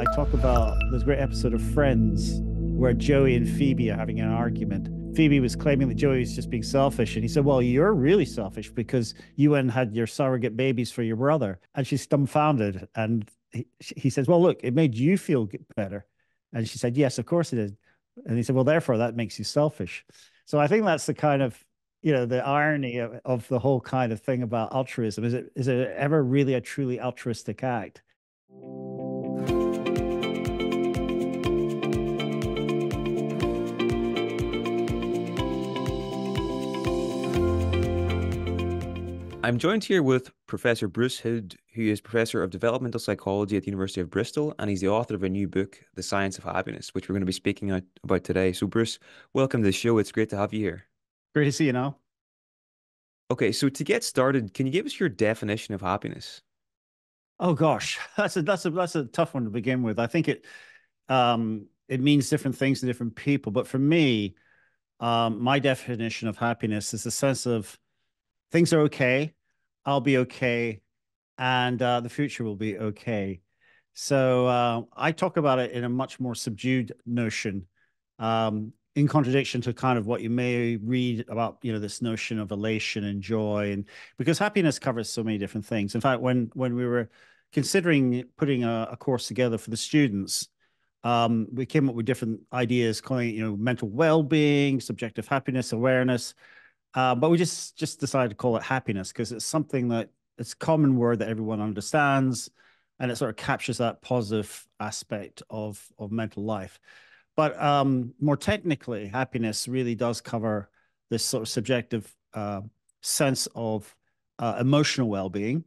I talk about this great episode of Friends where Joey and Phoebe are having an argument. Phoebe was claiming that Joey was just being selfish. And he said, well, you're really selfish because you went and had your surrogate babies for your brother. And she's dumbfounded. And he says, well, look, it made you feel better. And she said, yes, of course it did. And he said, well, therefore, that makes you selfish. So I think that's the kind of, the irony of the whole kind of thing about altruism. Is it ever really a truly altruistic act? I'm joined here with Professor Bruce Hood, who is Professor of Developmental Psychology at the University of Bristol, and he's the author of a new book, The Science of Happiness, which we're going to be speaking about today. So, Bruce, welcome to the show. It's great to have you here. Great to see you now. Okay, so to get started, can you give us your definition of happiness? Oh gosh, that's a tough one to begin with. I think it means different things to different people, but for me, my definition of happiness is the sense of things are okay, I'll be okay, and the future will be okay. So I talk about it in a much more subdued notion, in contradiction to kind of what you may read about, this notion of elation and joy, and because happiness covers so many different things. In fact, when we were considering putting a course together for the students, we came up with different ideas, calling it, mental well-being, subjective happiness, awareness. But we just decided to call it happiness because it's something that it's a common word that everyone understands, and it sort of captures that positive aspect of mental life. But more technically, happiness really does cover this sort of subjective sense of emotional well-being.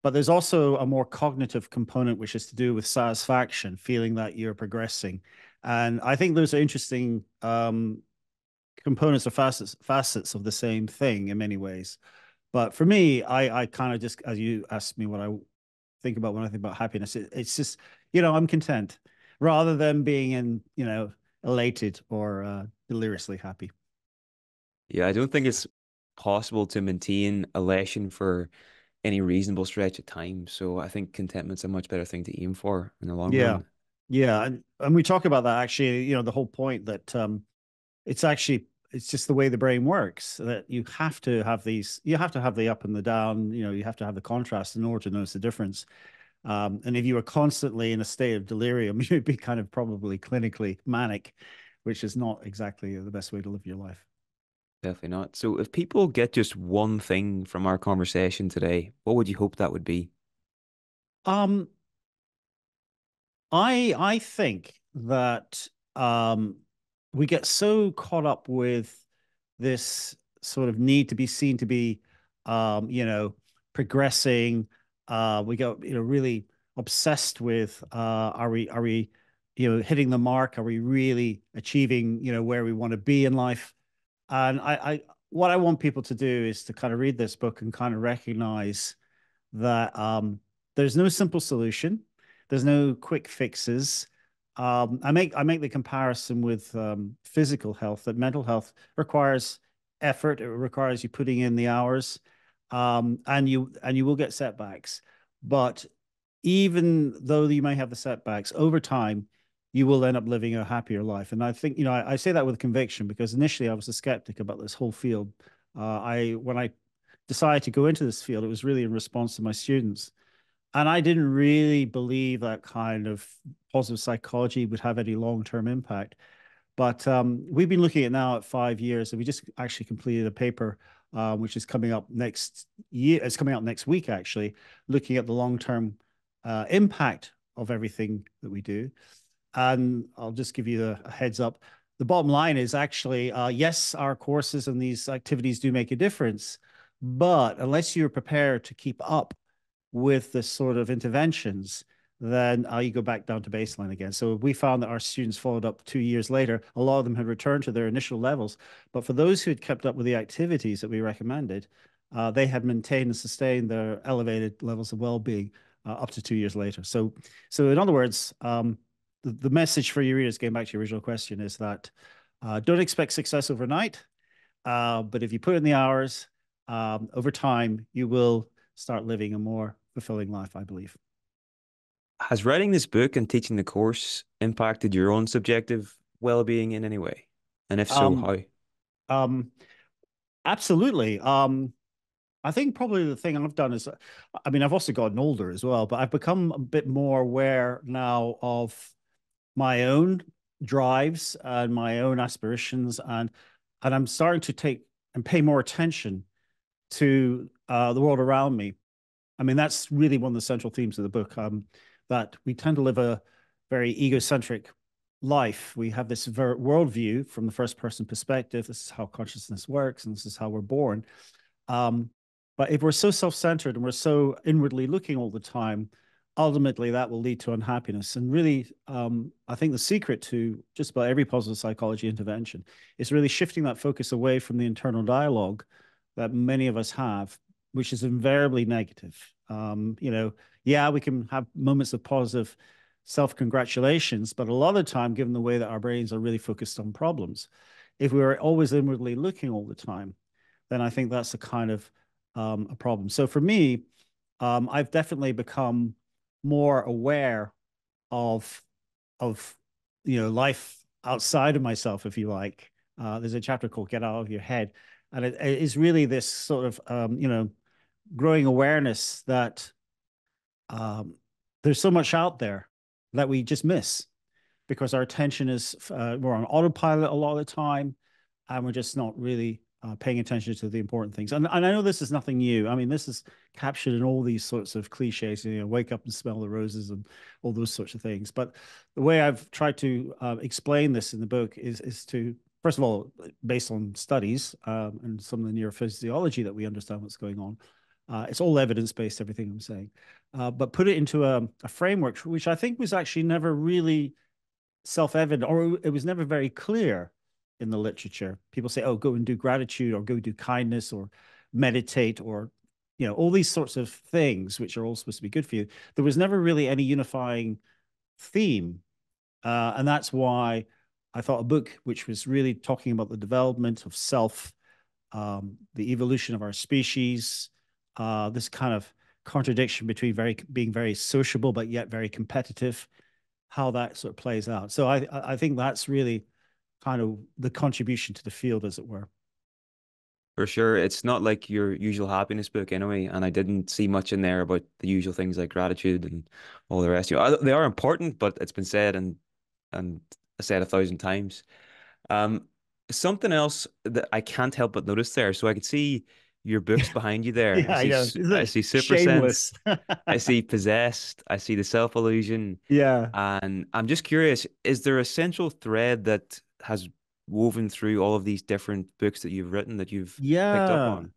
But there's also a more cognitive component, which is to do with satisfaction, feeling that you're progressing. And I think those are interesting components or facets of the same thing in many ways. But for me, I kind of just, as you asked me what I think about when I think about happiness, it's just, I'm content rather than being elated or deliriously happy. Yeah, I don't think it's possible to maintain elation for any reasonable stretch of time. So I think contentment's a much better thing to aim for in the long Yeah. run. Yeah. And we talk about that actually, the whole point that it's just the way the brain works that you have to have the up and the down, you have to have the contrast in order to notice the difference. And if you were constantly in a state of delirium, you'd be kind of probably clinically manic, which is not exactly the best way to live your life. Definitely not. So if people get just one thing from our conversation today, what would you hope that would be? Um, I think that we get so caught up with this sort of need to be seen to be, progressing. We get really obsessed with are we hitting the mark? Are we really achieving where we want to be in life? And what I want people to do is to kind of read this book and kind of recognize that there's no simple solution. There's no quick fixes. I make the comparison with physical health, that mental health requires effort. It requires you putting in the hours, and you will get setbacks. But even though you may have the setbacks over time, you will end up living a happier life. And I think, I say that with conviction because initially I was a skeptic about this whole field. When I decided to go into this field, it was really in response to my students. And I didn't really believe that kind of positive psychology would have any long-term impact. But we've been looking at now at 5 years, and we just actually completed a paper, which is coming up next year. It's coming out next week, actually, looking at the long-term impact of everything that we do. And I'll just give you a heads up. The bottom line is actually, yes, our courses and these activities do make a difference, but unless you're prepared to keep up with the sort of interventions, then you go back down to baseline again. So we found that our students followed up 2 years later. A lot of them had returned to their initial levels. But for those who had kept up with the activities that we recommended, they had maintained and sustained their elevated levels of well-being up to 2 years later. So in other words, the message for your readers, getting back to your original question, is that don't expect success overnight. But if you put in the hours, over time, you will start living a more fulfilling life, I believe. has writing this book and teaching the course impacted your own subjective well-being in any way? And if so, Um, how? um, Absolutely. I think probably the thing I've done is, I mean, I've also gotten older as well, but I've become a bit more aware now of my own drives and my own aspirations, and I'm starting to take and pay more attention to the world around me. I mean, that's really one of the central themes of the book. That we tend to live a very egocentric life. We have this worldview from the first person perspective. This is how consciousness works, and this is how we're born. Um, but if we're so self-centered and we're so inwardly looking all the time, ultimately that will lead to unhappiness. And really, I think the secret to just about every positive psychology intervention is really shifting that focus away from the internal dialogue that many of us have, which is invariably negative. Yeah, we can have moments of positive self-congratulations, but a lot of the time, given the way that our brains are really focused on problems, if we were always inwardly looking all the time, then I think that's a kind of a problem. So for me, I've definitely become more aware of of life outside of myself, if you like. There's a chapter called "Get Out of Your Head," and it is really this sort of growing awareness that um, there's so much out there that we just miss because our attention is we're on autopilot a lot of the time, and we're just not really paying attention to the important things. And I know this is nothing new. I mean, this is captured in all these sorts of cliches, wake up and smell the roses and all those sorts of things. But the way I've tried to explain this in the book is to, first of all, based on studies and some of the neurophysiology that we understand what's going on. It's all evidence-based, everything I'm saying. But put it into a framework, which I think was actually never really self-evident, or it was never very clear in the literature. People say, oh, go and do gratitude, or go do kindness, or meditate, or all these sorts of things which are all supposed to be good for you. There was never really any unifying theme, and that's why I thought a book which was really talking about the development of self, the evolution of our species, this kind of contradiction between being very sociable but yet very competitive, how that sort of plays out. So I think that's really kind of the contribution to the field, as it were. For sure, it's not like your usual happiness book anyway, and I didn't see much in there about the usual things like gratitude and all the rest. They are important, but it's been said and said 1,000 times. Um, Something else that I can't help but notice there. So I can see your books behind you there. Yeah, I know. I see Super Shameless. Sense, I see Possessed, I see The Self Illusion, Yeah. and I'm just curious, is there a central thread that has woven through all of these different books that you've written that you've picked up Yeah. on?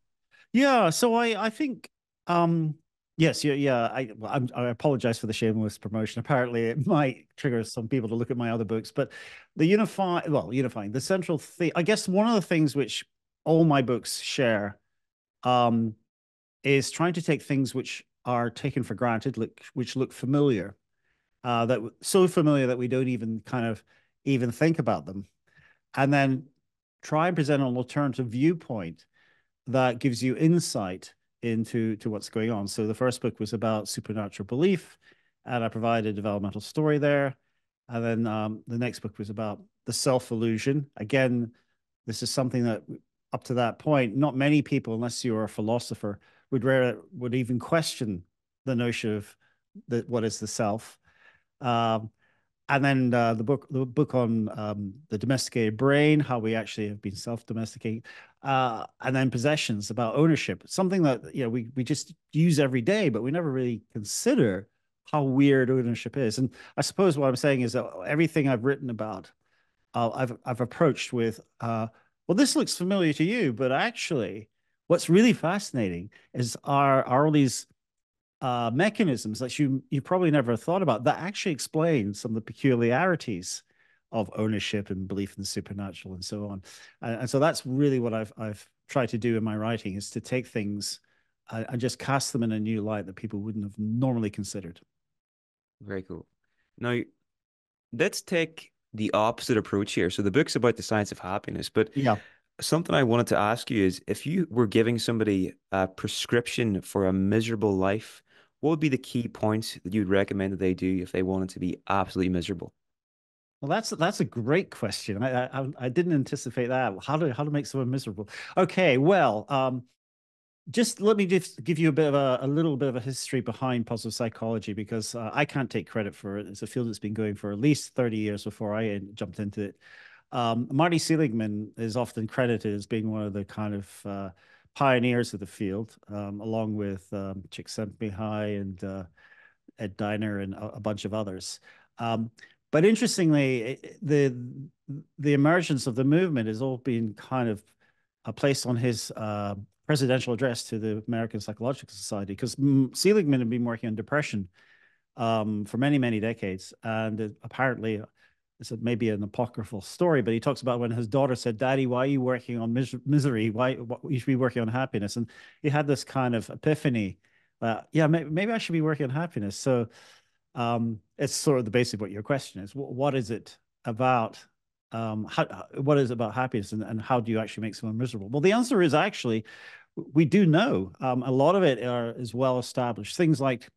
Yeah. So I think yes, yeah. I apologize for the shameless promotion. Apparently it might trigger some people to look at my other books, but unifying the central thing, I guess one of the things which all my books share um is trying to take things which are taken for granted, which look familiar, that so familiar that we don't even kind of even think about them, and then try and present an alternative viewpoint that gives you insight into what's going on. So the first book was about supernatural belief, and I provided a developmental story there. And then the next book was about the self illusion. Again, this is something that up to that point, not many people, unless you're a philosopher, would even question the notion of what is the self. Um, and then the book on the domesticated brain, how we actually have been self-domesticating, and then possessions, about ownership, something that we just use every day, but we never really consider how weird ownership is. And I suppose what I'm saying is that everything I've written about, I've approached with, well, this looks familiar to you, but actually, what's really fascinating is are all these mechanisms that you probably never thought about that actually explain some of the peculiarities of ownership and belief in the supernatural and so on. And so that's really what I've tried to do in my writing, is to take things and just cast them in a new light that people wouldn't have normally considered. Very cool. Now, let's take the opposite approach here. So the book's about the science of happiness, but Yeah. something I wanted to ask you is if you were giving somebody a prescription for a miserable life, what would be the key points that you'd recommend that they do if they wanted to be absolutely miserable? Well, that's a great question. I didn't anticipate that. How to make someone miserable? Okay, well, just let me just give you a bit of a little bit of a history behind positive psychology because I can't take credit for it. It's a field that's been going for at least 30 years before I jumped into it. Marty Seligman is often credited as being one of the kind of pioneers of the field, along with Csikszentmihalyi and Ed Diner and a bunch of others. But interestingly, the emergence of the movement has all been kind of placed on his presidential address to the American Psychological Society because Seligman had been working on depression for many, many decades. And apparently, it's maybe an apocryphal story, but he talks about when his daughter said, "Daddy, why are you working on misery? Why you should be working on happiness?" And he had this kind of epiphany. Yeah, maybe I should be working on happiness. So it's sort of the basic of what your question is. What is it about? What is it about happiness, and how do you actually make someone miserable? Well, the answer is actually we do know. A lot of it is well established. Things like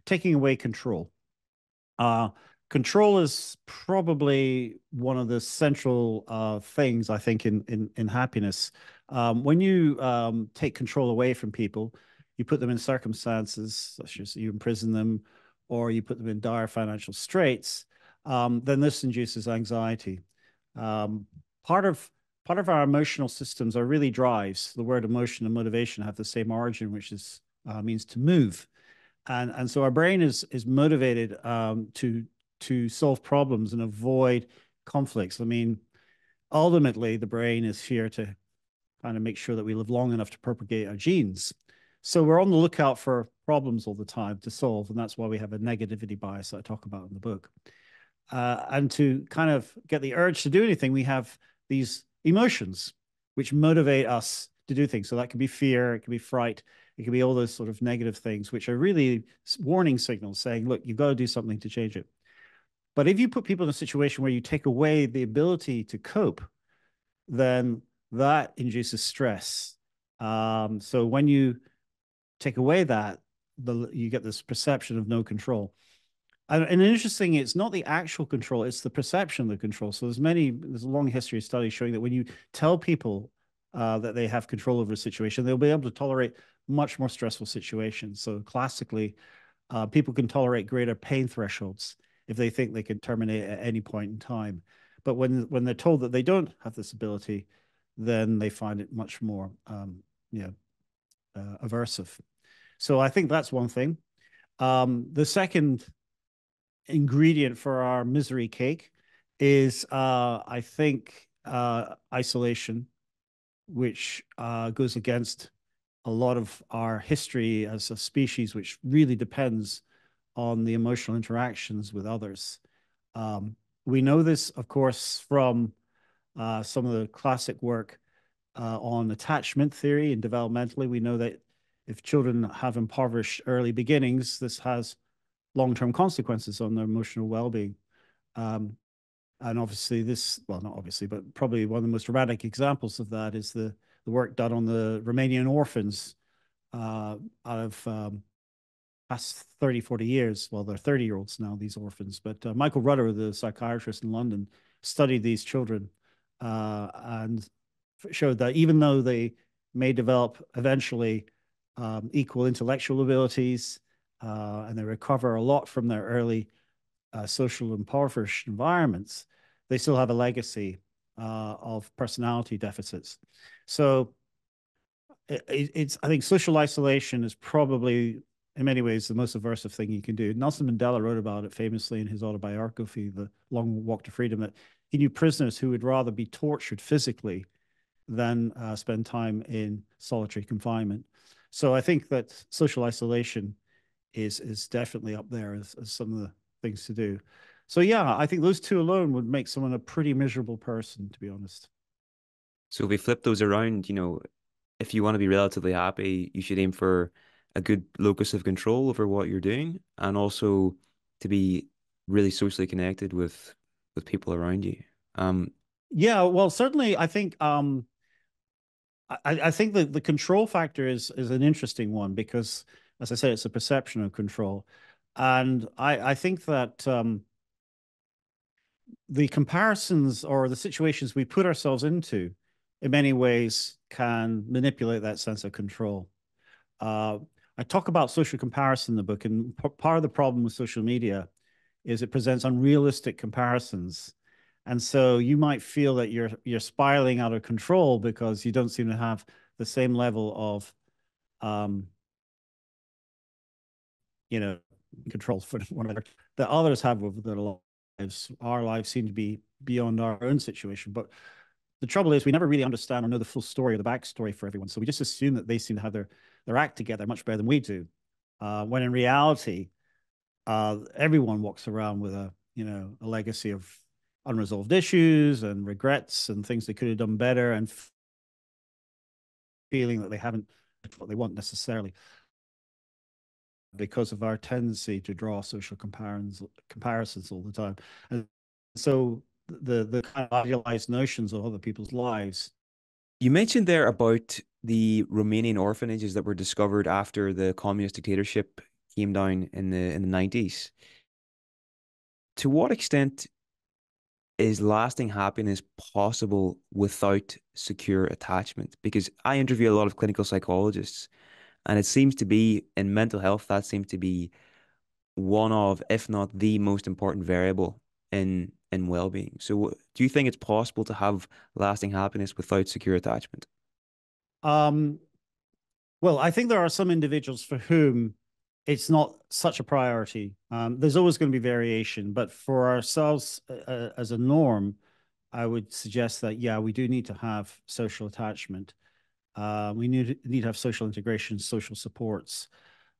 taking away control. Control is probably one of the central things I think in happiness. When you take control away from people, you put them in circumstances such as you imprison them, or you put them in dire financial straits. Then this induces anxiety. Part of our emotional systems are really drives. The word emotion and motivation have the same origin, which is means to move, and so our brain is motivated to solve problems and avoid conflicts. I mean, ultimately, the brain is here to kind of make sure that we live long enough to propagate our genes. So we're on the lookout for problems all the time to solve, and that's why we have a negativity bias that I talk about in the book. And to kind of get the urge to do anything, we have these emotions which motivate us to do things. So that can be fear, it can be fright, it can be all those sort of negative things, which are really warning signals saying, look, you've got to do something to change it. But if you put people in a situation where you take away the ability to cope, then that induces stress. So when you take away that, you get this perception of no control. And interesting, it's not the actual control, it's the perception of the control. So there's a long history of studies showing that when you tell people that they have control over a situation, they'll be able to tolerate much more stressful situations. So classically, people can tolerate greater pain thresholds if they think they can terminate at any point in time. But when they're told that they don't have this ability, then they find it much more aversive. So I think that's one thing. The second ingredient for our misery cake is, I think, isolation, which goes against a lot of our history as a species, which really depends on the emotional interactions with others. We know this, of course, from some of the classic work on attachment theory and developmentally. We know that if children have impoverished early beginnings, this has long-term consequences on their emotional well-being. And obviously well, not obviously, but probably one of the most dramatic examples of that is the work done on the Romanian orphans out of past 30, 40 years. Well, they're 30-year-olds now, these orphans. But Michael Rudder, the psychiatrist in London, studied these children and showed that even though they may develop eventually equal intellectual abilities and they recover a lot from their early social impoverished environments, they still have a legacy of personality deficits. So I think social isolation is probably in many ways the most aversive thing you can do. Nelson Mandela wrote about it famously in his autobiography, The Long Walk to Freedom, that he knew prisoners who would rather be tortured physically than spend time in solitary confinement. So I think that social isolation is definitely up there as some of the things to do. So yeah, I think those two alone would make someone a pretty miserable person, to be honest. So if we flip those around, if you want to be relatively happy, you should aim for a good locus of control over what you're doing, and also to be really socially connected with people around you. Yeah, well, certainly, I think I think that the control factor is an interesting one because as I say, it's a perception of control. And I think that the comparisons or the situations we put ourselves into, in many ways, can manipulate that sense of control. Uh, I talk about social comparison in the book, and part of the problem with social media is it presents unrealistic comparisons. And so you might feel that you're spiraling out of control because you don't seem to have the same level of um, you know, controls for one another that others have over their lives. Our lives seem to be beyond our own situation. But the trouble is we never really understand or know the full story or the backstory for everyone. So we just assume that they seem to have their act together much better than we do. When in reality, everyone walks around with a legacy of unresolved issues and regrets and things they could have done better and feeling that they haven't what they want necessarily because of our tendency to draw social comparisons all the time. And so the kind of idealized notions of other people's lives. You mentioned there about the Romanian orphanages that were discovered after the communist dictatorship came down in the 90s. To what extent is lasting happiness possible without secure attachment? Because I interview a lot of clinical psychologists, and it seems to be in mental health, that seems to be one of, if not the most important variable in well-being. So do you think it's possible to have lasting happiness without secure attachment? Um, well, I think there are some individuals for whom it's not such a priority. There's always going to be variation, but for ourselves as a norm, I would suggest that yeah, we do need to have social attachment. We need to have social integration, social supports,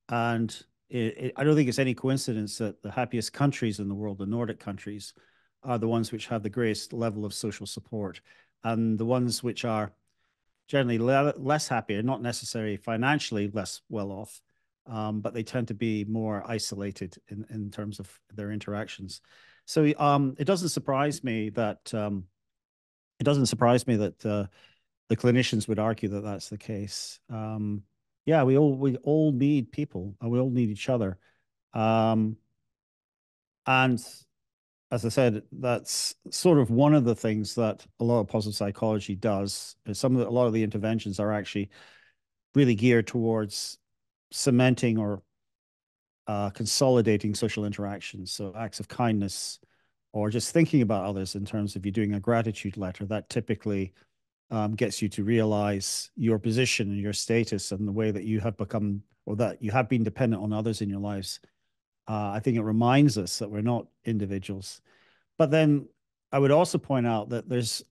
and I don't think it's any coincidence that the happiest countries in the world, the Nordic countries, are the ones which have the greatest level of social support, and the ones which are generally less happy are not necessarily financially less well off, but they tend to be more isolated in terms of their interactions. So it doesn't surprise me that the clinicians would argue that that's the case. Yeah, we all need people, and we all need each other. Um, and as I said, that's sort of one of the things that a lot of positive psychology does. Is a lot of the interventions are actually really geared towards cementing or consolidating social interactions. So acts of kindness, or just thinking about others in terms of you doing a gratitude letter, that typically gets you to realize your position and your status and the way that you have become or that you have been dependent on others in your lives. I think it reminds us that we're not individuals. But then I would also point out that there's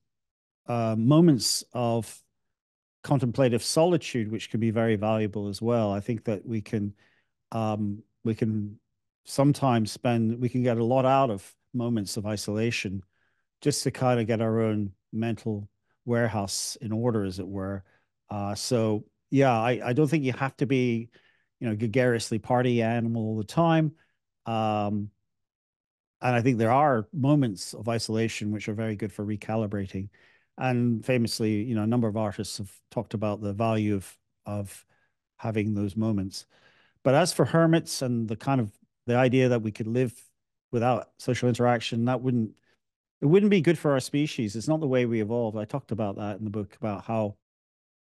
moments of contemplative solitude, which can be very valuable as well. I think that we can sometimes we can get a lot out of moments of isolation just to kind of get our own mental warehouse in order, as it were. So yeah, I don't think you have to be, gregariously party animal all the time. Um, and I think there are moments of isolation which are very good for recalibrating. And famously, a number of artists have talked about the value of having those moments. But as for hermits and the idea that we could live without social interaction, it wouldn't be good for our species. It's not the way we evolved. I talked about that in the book about how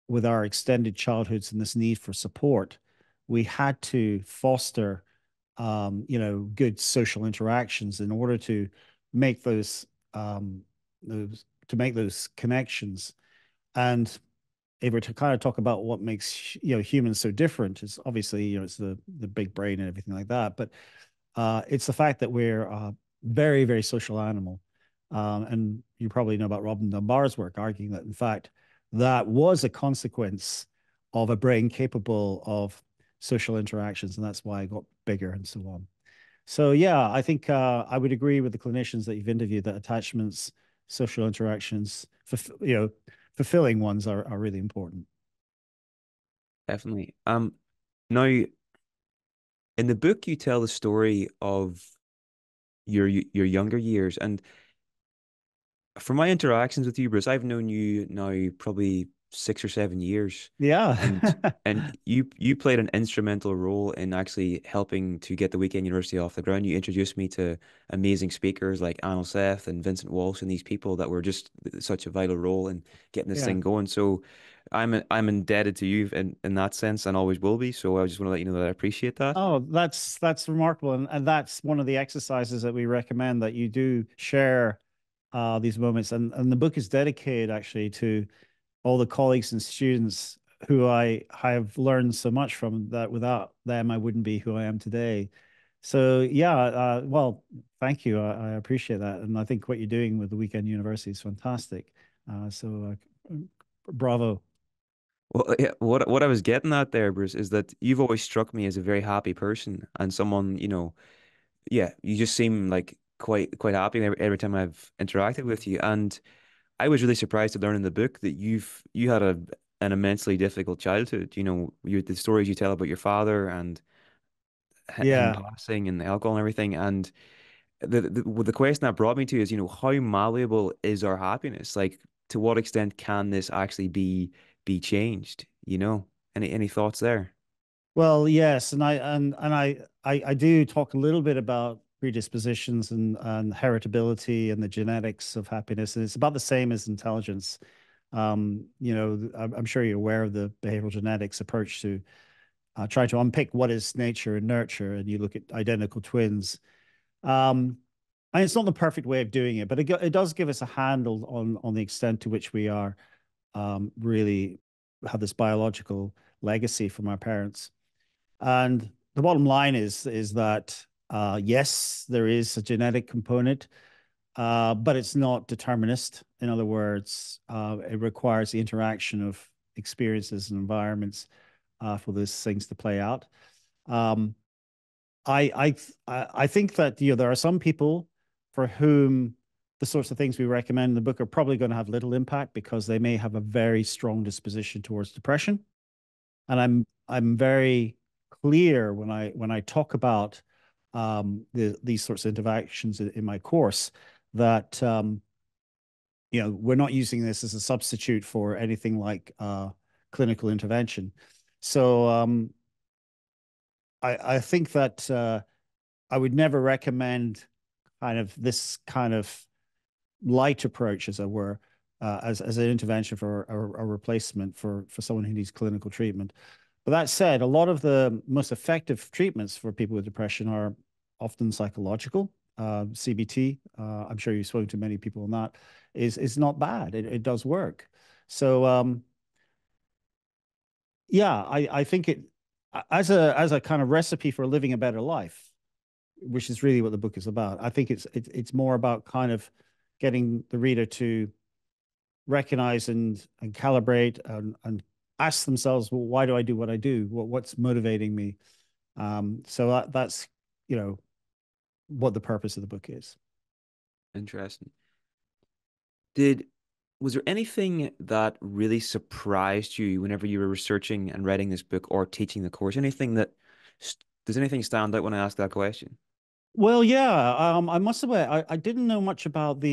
with our extended childhoods and this need for support, we had to foster good social interactions in order to make those connections. And if we're to kind of talk about what makes humans so different, it's obviously it's the big brain and everything like that, but it's the fact that we're a very very social animal, and you probably know about Robin Dunbar's work arguing that in fact that was a consequence of a brain capable of social interactions, and that's why it got bigger and so on. So yeah, I think I would agree with the clinicians that you've interviewed that attachments, social interactions, fulfilling ones are really important. Definitely. Now in the book you tell the story of your younger years, and from my interactions with you, Bruce, I've known you now probably 6 or 7 years, Yeah. and you played an instrumental role in actually helping to get the Weekend University off the ground. You introduced me to amazing speakers like Anil Seth and Vincent Walsh and these people that were just such a vital role in getting this Yeah. thing going. So I'm indebted to you in that sense and always will be. So I just want to let you know that I appreciate that. Oh, that's remarkable, and that's one of the exercises that we recommend that you do share these moments. And the book is dedicated actually to all the colleagues and students who I have learned so much from, that without them I wouldn't be who I am today. So yeah, well, thank you. I appreciate that, and I think what you're doing with the Weekend University is fantastic. Bravo. Well, yeah, what I was getting at there, Bruce, is that you've always struck me as a very happy person and someone, yeah, you just seem like quite happy every time I've interacted with you. And I was really surprised to learn in the book that you had an immensely difficult childhood. The stories you tell about your father and him Yeah. passing and the alcohol and everything. And the question that brought me to is, how malleable is our happiness? Like, to what extent can this actually be changed? Any thoughts there? Well, yes, and I do talk a little bit about predispositions and heritability and the genetics of happiness, and it's about the same as intelligence. I'm sure you're aware of the behavioral genetics approach to try to unpick what is nature and nurture, and you look at identical twins. Um, and it's not the perfect way of doing it, but it does give us a handle on the extent to which we are really have this biological legacy from our parents. And the bottom line is that yes, there is a genetic component, but it's not determinist. In other words, it requires the interaction of experiences and environments for those things to play out. Um, I think that there are some people for whom the sorts of things we recommend in the book are probably going to have little impact because they may have a very strong disposition towards depression. And I'm very clear when I talk about these sorts of interactions in my course that we're not using this as a substitute for anything like clinical intervention. So I think that I would never recommend kind of this kind of light approach, as it were, as an intervention for a replacement for someone who needs clinical treatment. But that said, a lot of the most effective treatments for people with depression are often psychological. CBT, I'm sure you've spoken to many people on that, is not bad. It does work. So yeah, I think it as a kind of recipe for living a better life, which is really what the book is about. I think it's more about kind of getting the reader to recognize and calibrate and ask themselves, well, why do I do what I do? What's motivating me? So that's what the purpose of the book is. Interesting. Did Was there anything that really surprised you whenever you were researching and writing this book or teaching the course? Does anything stand out when I ask that question? Well, yeah, I must admit, I didn't know much about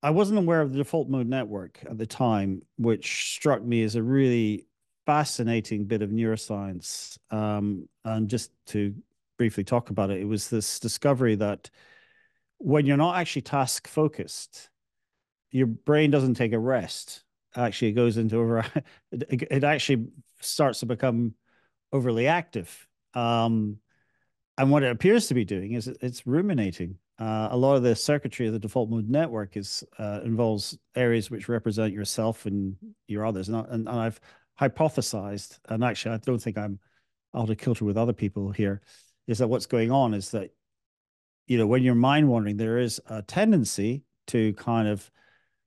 I wasn't aware of the default mode network at the time, which struck me as a really fascinating bit of neuroscience. And just to briefly talk about it, it was this discovery that when you're not actually task focused, your brain doesn't take a rest. Actually, it goes into over, it actually starts to become overly active. And what it appears to be doing is it's ruminating. A lot of the circuitry of the default mode network is involves areas which represent yourself and your others. And I've hypothesized, and actually I don't think I'm out of kilter with other people here, is that what's going on is that when you're mind wandering, there is a tendency to kind of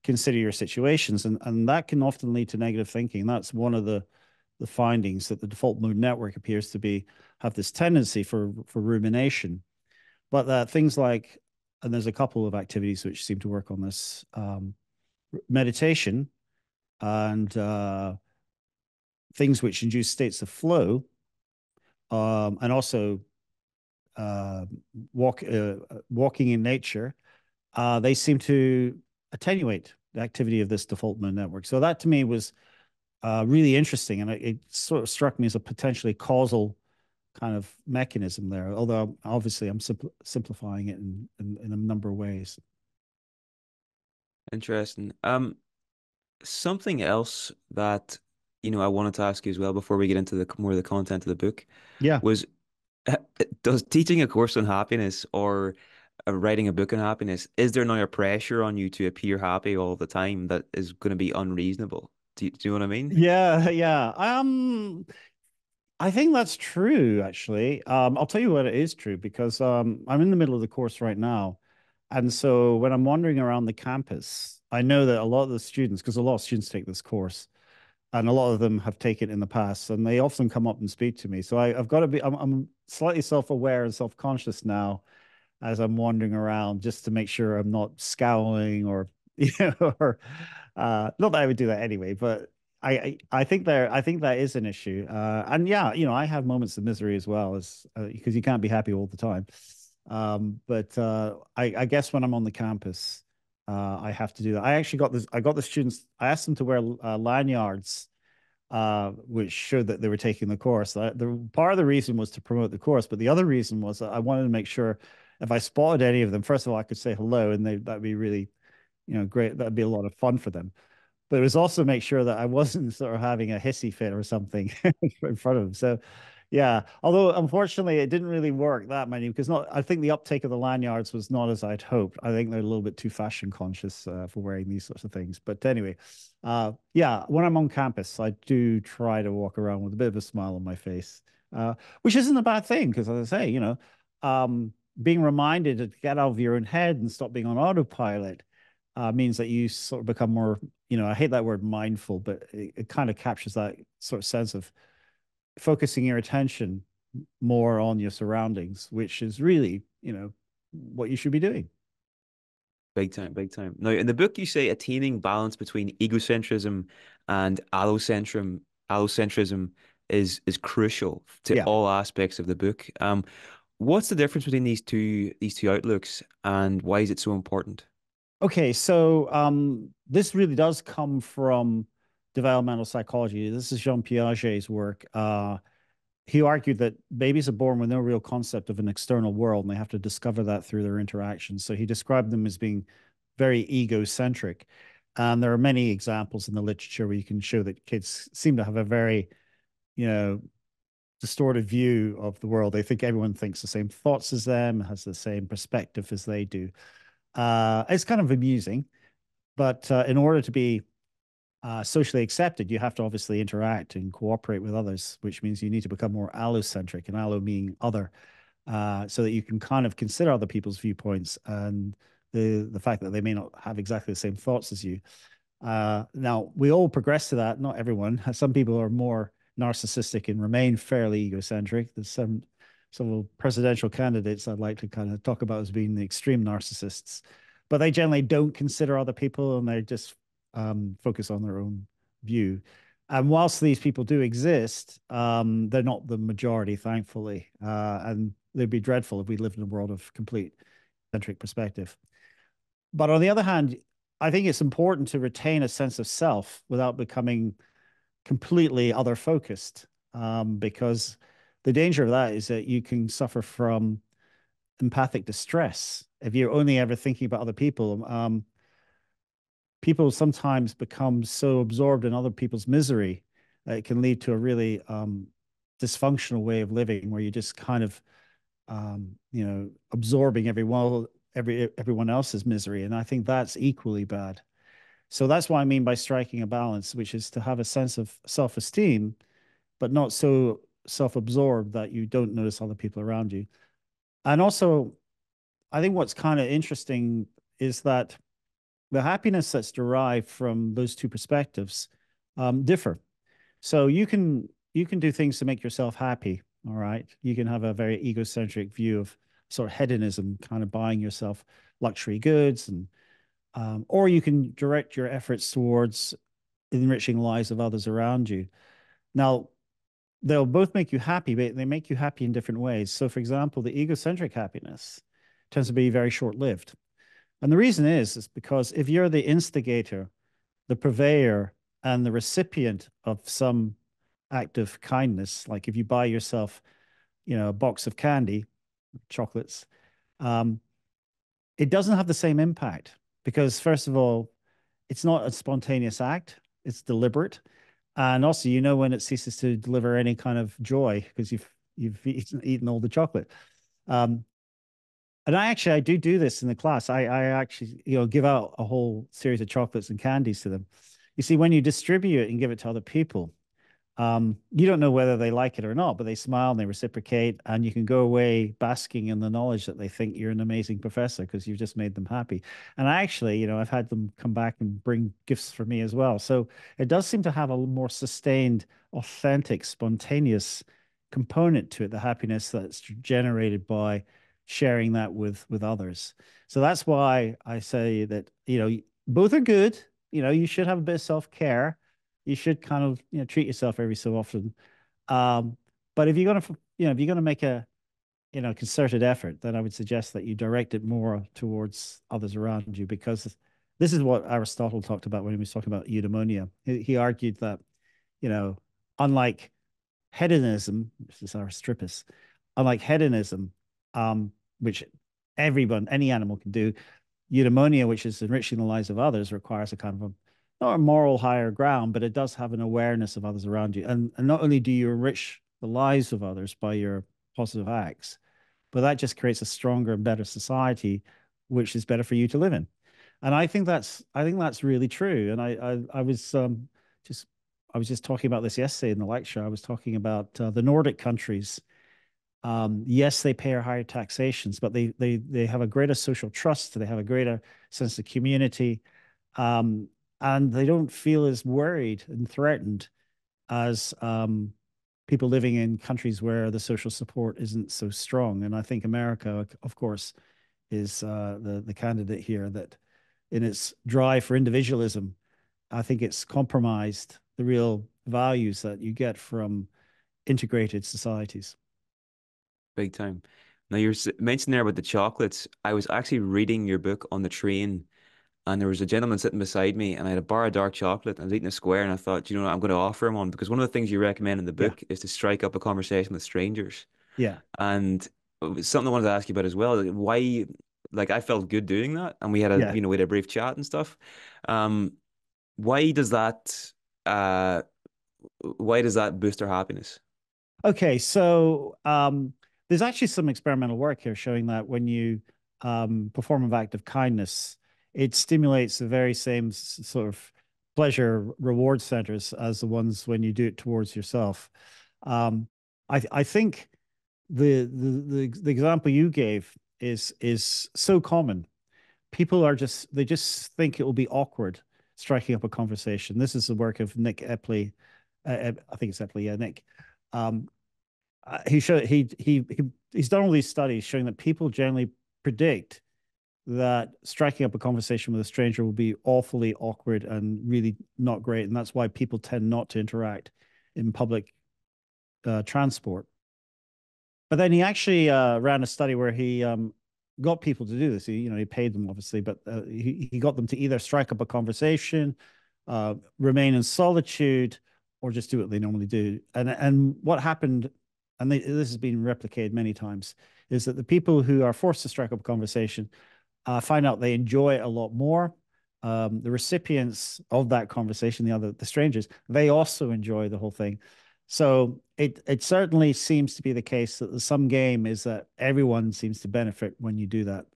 consider your situations, and that can often lead to negative thinking. That's one of the findings, that the default mode network appears to be have this tendency for rumination. But things like, and there's a couple of activities which seem to work on this, meditation and things which induce states of flow, and also uh, walking in nature, they seem to attenuate the activity of this default mode network. So that to me was really interesting, and it sort of struck me as a potentially causal kind of mechanism there. Although obviously I'm simplifying it in a number of ways. Interesting. Something else that I wanted to ask you as well before we get into the more of the content of the book Yeah. was, does teaching a course on happiness or writing a book on happiness, is there now a pressure on you to appear happy all the time that is going to be unreasonable? Do you know what I mean? Yeah, yeah. I think that's true, actually. I'll tell you what it is true because I'm in the middle of the course right now. And so when I'm wandering around the campus, I know that a lot of the students, because a lot of students take this course, and a lot of them have taken it in the past, and they often come up and speak to me. So I've got to be, I'm slightly self-aware and self-conscious now as I'm wandering around just to make sure I'm not scowling or or not that I would do that anyway, but I think I think that is an issue. And yeah, I have moments of misery as well as because you can't be happy all the time. But I guess when I'm on the campus, I have to do that. I actually got this. I got the students. I asked them to wear lanyards which showed that they were taking the course. The part of the reason was to promote the course, but the other reason was that I wanted to make sure if I spotted any of them, first of all, I could say hello, and that'd be really, great. That'd be a lot of fun for them. But it was also make sure that I wasn't sort of having a hissy fit or something in front of them. So, yeah. Although unfortunately, it didn't really work that many because not. I think the uptake of the lanyards was not as I'd hoped. I think they're a little bit too fashion conscious for wearing these sorts of things. But anyway, yeah. When I'm on campus, I do try to walk around with a bit of a smile on my face, which isn't a bad thing because, as I say, being reminded to get out of your own head and stop being on autopilot means that you sort of become more, I hate that word mindful, but it kind of captures that sort of sense of focusing your attention more on your surroundings, which is really, what you should be doing. Big time, big time. Now, in the book, you say attaining balance between egocentrism and allocentrism is crucial to Yeah. all aspects of the book. What's the difference between these two outlooks, and why is it so important? Okay. So this really does come from developmental psychology. This is Jean Piaget's work. He argued that babies are born with no real concept of an external world, and they have to discover that through their interactions. So he described them as being very egocentric. And there are many examples in the literature where you can show that kids seem to have a very, you know, distorted view of the world. They think everyone thinks the same thoughts as them, has the same perspective as they do. It's kind of amusing, but in order to be socially accepted, you have to obviously interact and cooperate with others, which means you need to become more allocentric, and allo meaning other, so that you can kind of consider other people's viewpoints and the fact that they may not have exactly the same thoughts as you. Now, we all progress to that. Not everyone. Some people are more narcissistic and remain fairly egocentric. There's several presidential candidates I'd like to kind of talk about as being the extreme narcissists, but they generally don't consider other people and they just focus on their own view. And whilst these people do exist, they're not the majority, thankfully. And they'd be dreadful if we lived in a world of complete centric perspective. But on the other hand, I think it's important to retain a sense of self without becoming completely other focused, because the danger of that is that you can suffer from empathic distress if you're only ever thinking about other people. People sometimes become so absorbed in other people's misery that it can lead to a really dysfunctional way of living where you just kind of absorbing everyone else's misery, and I think that's equally bad. So that's what I mean by striking a balance, which is to have a sense of self-esteem, but not so self-absorbed that you don't notice other people around you. And also, I think what's kind of interesting is that the happiness that's derived from those two perspectives differ. So you can do things to make yourself happy. All right. You can have a very egocentric view of sort of hedonism, kind of buying yourself luxury goods, and or you can direct your efforts towards enriching the lives of others around you. Now, they'll both make you happy, but they make you happy in different ways. So, for example, the egocentric happiness tends to be very short-lived. And the reason is because if you're the instigator, the purveyor, and the recipient of some act of kindness, like if you buy yourself, a box of candy, chocolates, um, it doesn't have the same impact because, first of all, it's not a spontaneous act, it's deliberate. And also, when it ceases to deliver any kind of joy because you've eaten all the chocolate. Um, and I do this in the class. I actually, give out a whole series of chocolates and candies to them. You see, when you distribute it and give it to other people, you don't know whether they like it or not, but they smile and they reciprocate, and you can go away basking in the knowledge that they think you're an amazing professor because you've just made them happy. And I actually, I've had them come back and bring gifts for me as well. So it does seem to have a more sustained, authentic, spontaneous component to it, the happiness that's generated by sharing that with others. So that's why I say that, both are good. You should have a bit of self-care. You should kind of treat yourself every so often. Um, but if you're gonna make a concerted effort, then I would suggest that you direct it more towards others around you, because this is what Aristotle talked about when he was talking about eudaimonia. He argued that unlike hedonism, this is Aristippus, unlike hedonism, which any animal can do, eudaimonia, which is enriching the lives of others, requires a kind of not a moral higher ground, but it does have an awareness of others around you. And not only do you enrich the lives of others by your positive acts, but that just creates a stronger and better society, which is better for you to live in. And I think that's really true. And I just I was just talking about this yesterday in the lecture. I was talking about the Nordic countries. Yes, they pay higher taxations, but they have a greater social trust. They have a greater sense of community, um, and they don't feel as worried and threatened as people living in countries where the social support isn't so strong. And I think America, of course, is the candidate here that, in its drive for individualism, I think it's compromised the real values that you get from integrated societies. Big time. Now you're mentioning there about the chocolates. I was actually reading your book on the train, and there was a gentleman sitting beside me, and I had a bar of dark chocolate. And I was eating a square, and I thought, you know what, I'm going to offer him one because one of the things you recommend in the Yeah, book is to strike up a conversation with strangers. yeah. And it was something I wanted to ask you about as well. Like, why, like I felt good doing that, and we had Yeah. we had a brief chat and stuff. Um, why does that, uh, why does that boost our happiness? Okay, so there's actually some experimental work here showing that when you perform an act of kindness, it stimulates the very same sort of pleasure reward centers as the ones when you do it towards yourself. I think the example you gave is so common. People they just think it will be awkward striking up a conversation. This is the work of Nick Epley. I think it's Epley, yeah, Nick. Um, he showed he's done all these studies showing that people generally predict that striking up a conversation with a stranger will be awfully awkward and really not great, and that's why people tend not to interact in public transport. But then he actually ran a study where he got people to do this. He paid them obviously, but he got them to either strike up a conversation, remain in solitude, or just do what they normally do. And what happened, and this has been replicated many times, is that the people who are forced to strike up a conversation find out they enjoy it a lot more. The recipients of that conversation, the strangers, they also enjoy the whole thing. So it certainly seems to be the case that the sum game is that everyone seems to benefit when you do that.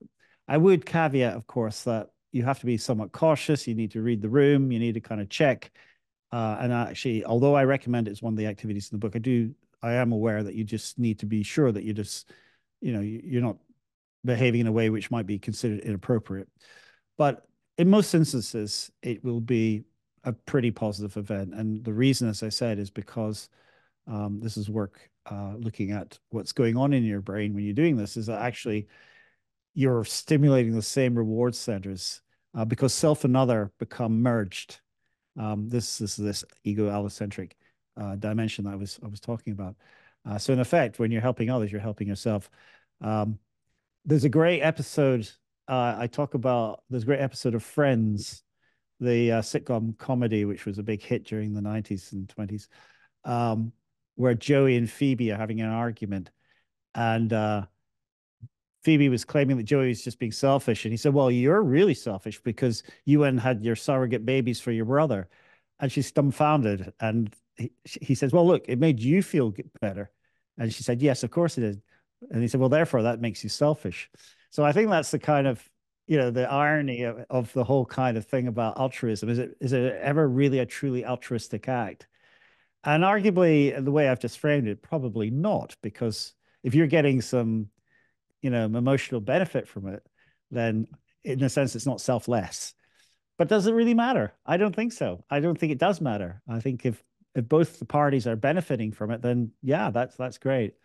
I would caveat, of course, that you have to be somewhat cautious. You need to read the room. You need to kind of check. And actually, although I recommend it's one of the activities in the book, I am aware that you just need to be sure that you're not behaving in a way which might be considered inappropriate. But in most instances, it will be a pretty positive event. And the reason, as I said, is because this is work looking at what's going on in your brain when you're doing this, is that actually you're stimulating the same reward centers because self and other become merged. This is this ego allocentric dimension that I was talking about. So in effect, when you're helping others, you're helping yourself. There's a great episode I talk about there's a great episode of Friends, the sitcom comedy, which was a big hit during the 90s and 20s, um, where Joey and Phoebe are having an argument. And Phoebe was claiming that Joey was just being selfish. And he said, well, you're really selfish because you went and had your surrogate babies for your brother. And she's dumbfounded. And he says, well, look, it made you feel better. And she said, yes, of course it did. And he said, well, therefore, that makes you selfish. So I think that's the kind of, the irony of the whole kind of thing about altruism. Is it ever really a truly altruistic act? And arguably, the way I've just framed it, probably not, because if you're getting some emotional benefit from it, then in a sense, it's not selfless. But does it really matter? I don't think so. I don't think it does matter. I think if both the parties are benefiting from it, then yeah, that's great.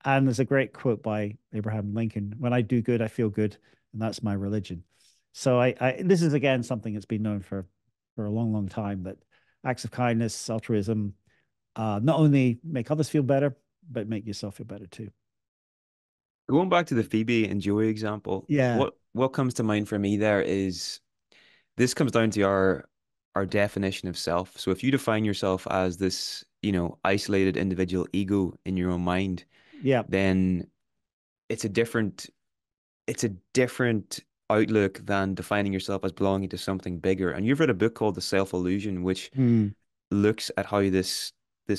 And there's a great quote by Abraham Lincoln: "When I do good, I feel good, and that's my religion." So I this is again something that's been known for a long, long time, that acts of kindness, altruism, not only make others feel better, but make yourself feel better too. Going back to the Phoebe and Joey example, Yeah, what comes to mind for me there is this comes down to our definition of self. So if you define yourself as this, isolated individual ego in your own mind, yeah, then it's a different it's a different outlook than defining yourself as belonging to something bigger. And you've read a book called The Self Illusion, which mm. looks at how this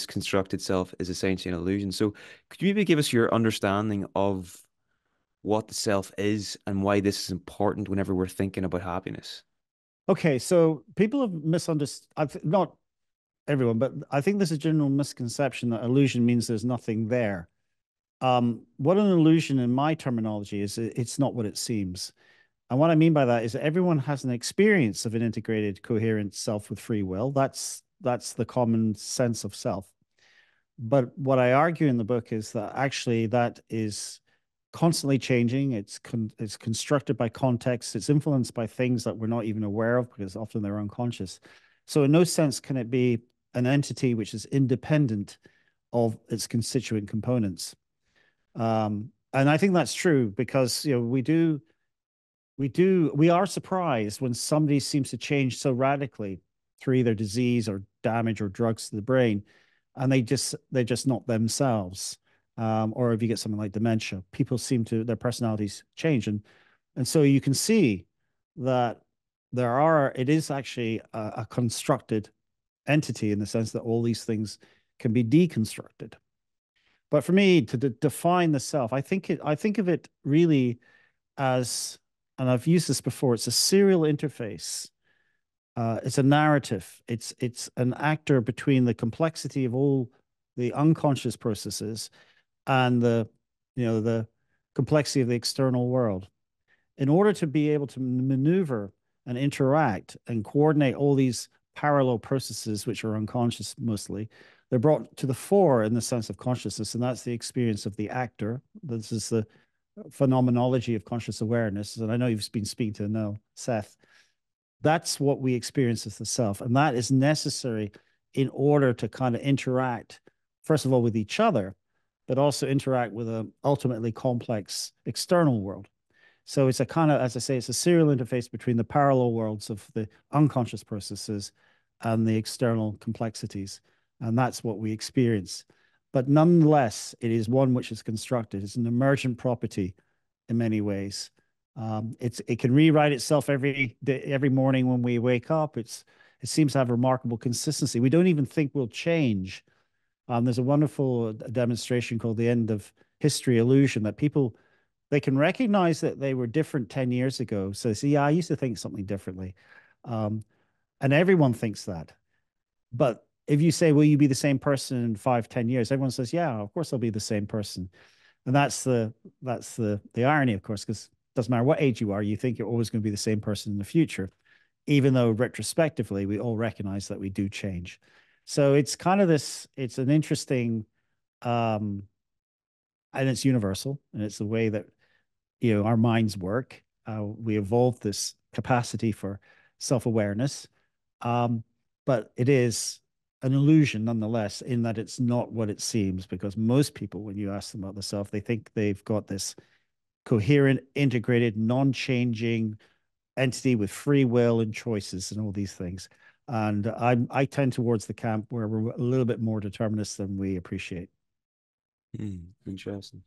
constructed self is essentially an illusion. So could you maybe give us your understanding of what the self is and why this is important whenever we're thinking about happiness? Okay, so people have misunderstood. Not everyone, but I think there's a general misconception that illusion means there's nothing there. What an illusion in my terminology is, it's not what it seems. And what I mean by that is that everyone has an experience of an integrated, coherent self with free will. That's the common sense of self. But what I argue in the book is that actually that is constantly changing. It's constructed by context. It's influenced by things that we're not even aware of because often they're unconscious. So in no sense can it be an entity which is independent of its constituent components. And I think that's true because we are surprised when somebody seems to change so radically through either disease or damage or drugs to the brain, and they're just not themselves. Or if you get something like dementia, people seem to their personalities change, and so you can see that it is actually a constructed entity in the sense that all these things can be deconstructed. But for me to define the self, I think of it really as, and I've used this before, it's a serial interface. It's a narrative. It's an actor between the complexity of all the unconscious processes and the complexity of the external world. In order to be able to maneuver and interact and coordinate all these parallel processes, which are unconscious mostly, they're brought to the fore in the sense of consciousness, and that's the experience of the actor. This is the phenomenology of conscious awareness. And I know you've been speaking to Noel, Seth. That's what we experience as the self. And that is necessary in order to kind of interact, first of all, with each other, but also interact with an ultimately complex external world. So it's a kind of, as I say, it's a serial interface between the parallel worlds of the unconscious processes and the external complexities. And that's what we experience. But nonetheless, it is one which is constructed. It's an emergent property in many ways. It can rewrite itself every day, every morning when we wake up. It seems to have remarkable consistency. We don't even think we'll change. There's a wonderful demonstration called the End of History Illusion that people they can recognize that they were different 10 years ago. So they say, yeah, I used to think something differently. Um, and everyone thinks that. But if you say, will you be the same person in 5, 10 years? Everyone says, yeah, of course I'll be the same person. And that's the irony, of course, because it doesn't matter what age you are, you think you're always going to be the same person in the future, even though retrospectively we all recognize that we do change. So it's kind of this, it's an interesting, um, and it's universal, and it's the way that our minds work. We evolved this capacity for self-awareness, um, but it is an illusion nonetheless, in that it's not what it seems. Because most people, when you ask them about the self, they think they've got this coherent, integrated, non-changing entity with free will and choices and all these things. And I tend towards the camp where we're a little bit more determinist than we appreciate. Interesting.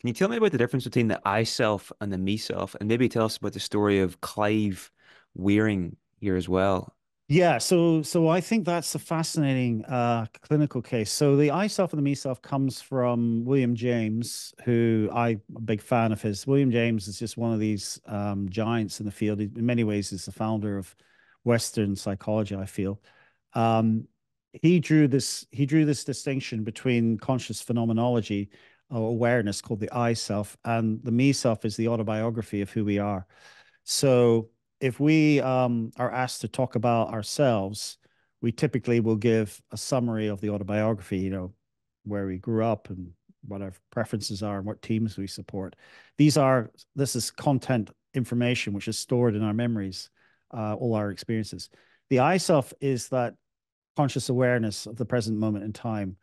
Can you tell me about the difference between the I self and the me self, and maybe tell us about the story of Clive Wearing here as well? Yeah, so I think that's a fascinating clinical case. So the I self and the me self comes from William James, who I'm a big fan of his. William James is just one of these giants in the field. In many ways, is the founder of Western psychology, I feel. Um, he drew this distinction between conscious phenomenology or awareness called the I self, and the me self is the autobiography of who we are. So if we are asked to talk about ourselves, we typically will give a summary of the autobiography, where we grew up and what our preferences are and what teams we support. This is content information which is stored in our memories, all our experiences. The I self is that conscious awareness of the present moment in time.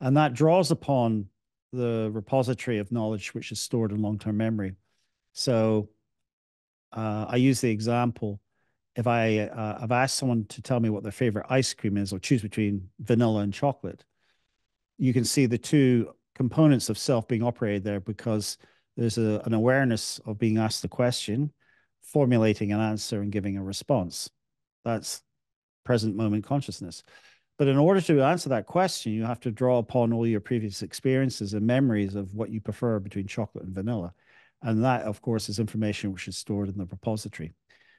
And that draws upon the repository of knowledge which is stored in long term memory. So I use the example if I've asked someone to tell me what their favorite ice cream is or choose between vanilla and chocolate, you can see the two components of self being operated there because there's an awareness of being asked the question, formulating an answer, and giving a response. That's present moment consciousness. But in order to answer that question, you have to draw upon all your previous experiences and memories of what you prefer between chocolate and vanilla. And that, of course, is information which is stored in the repository.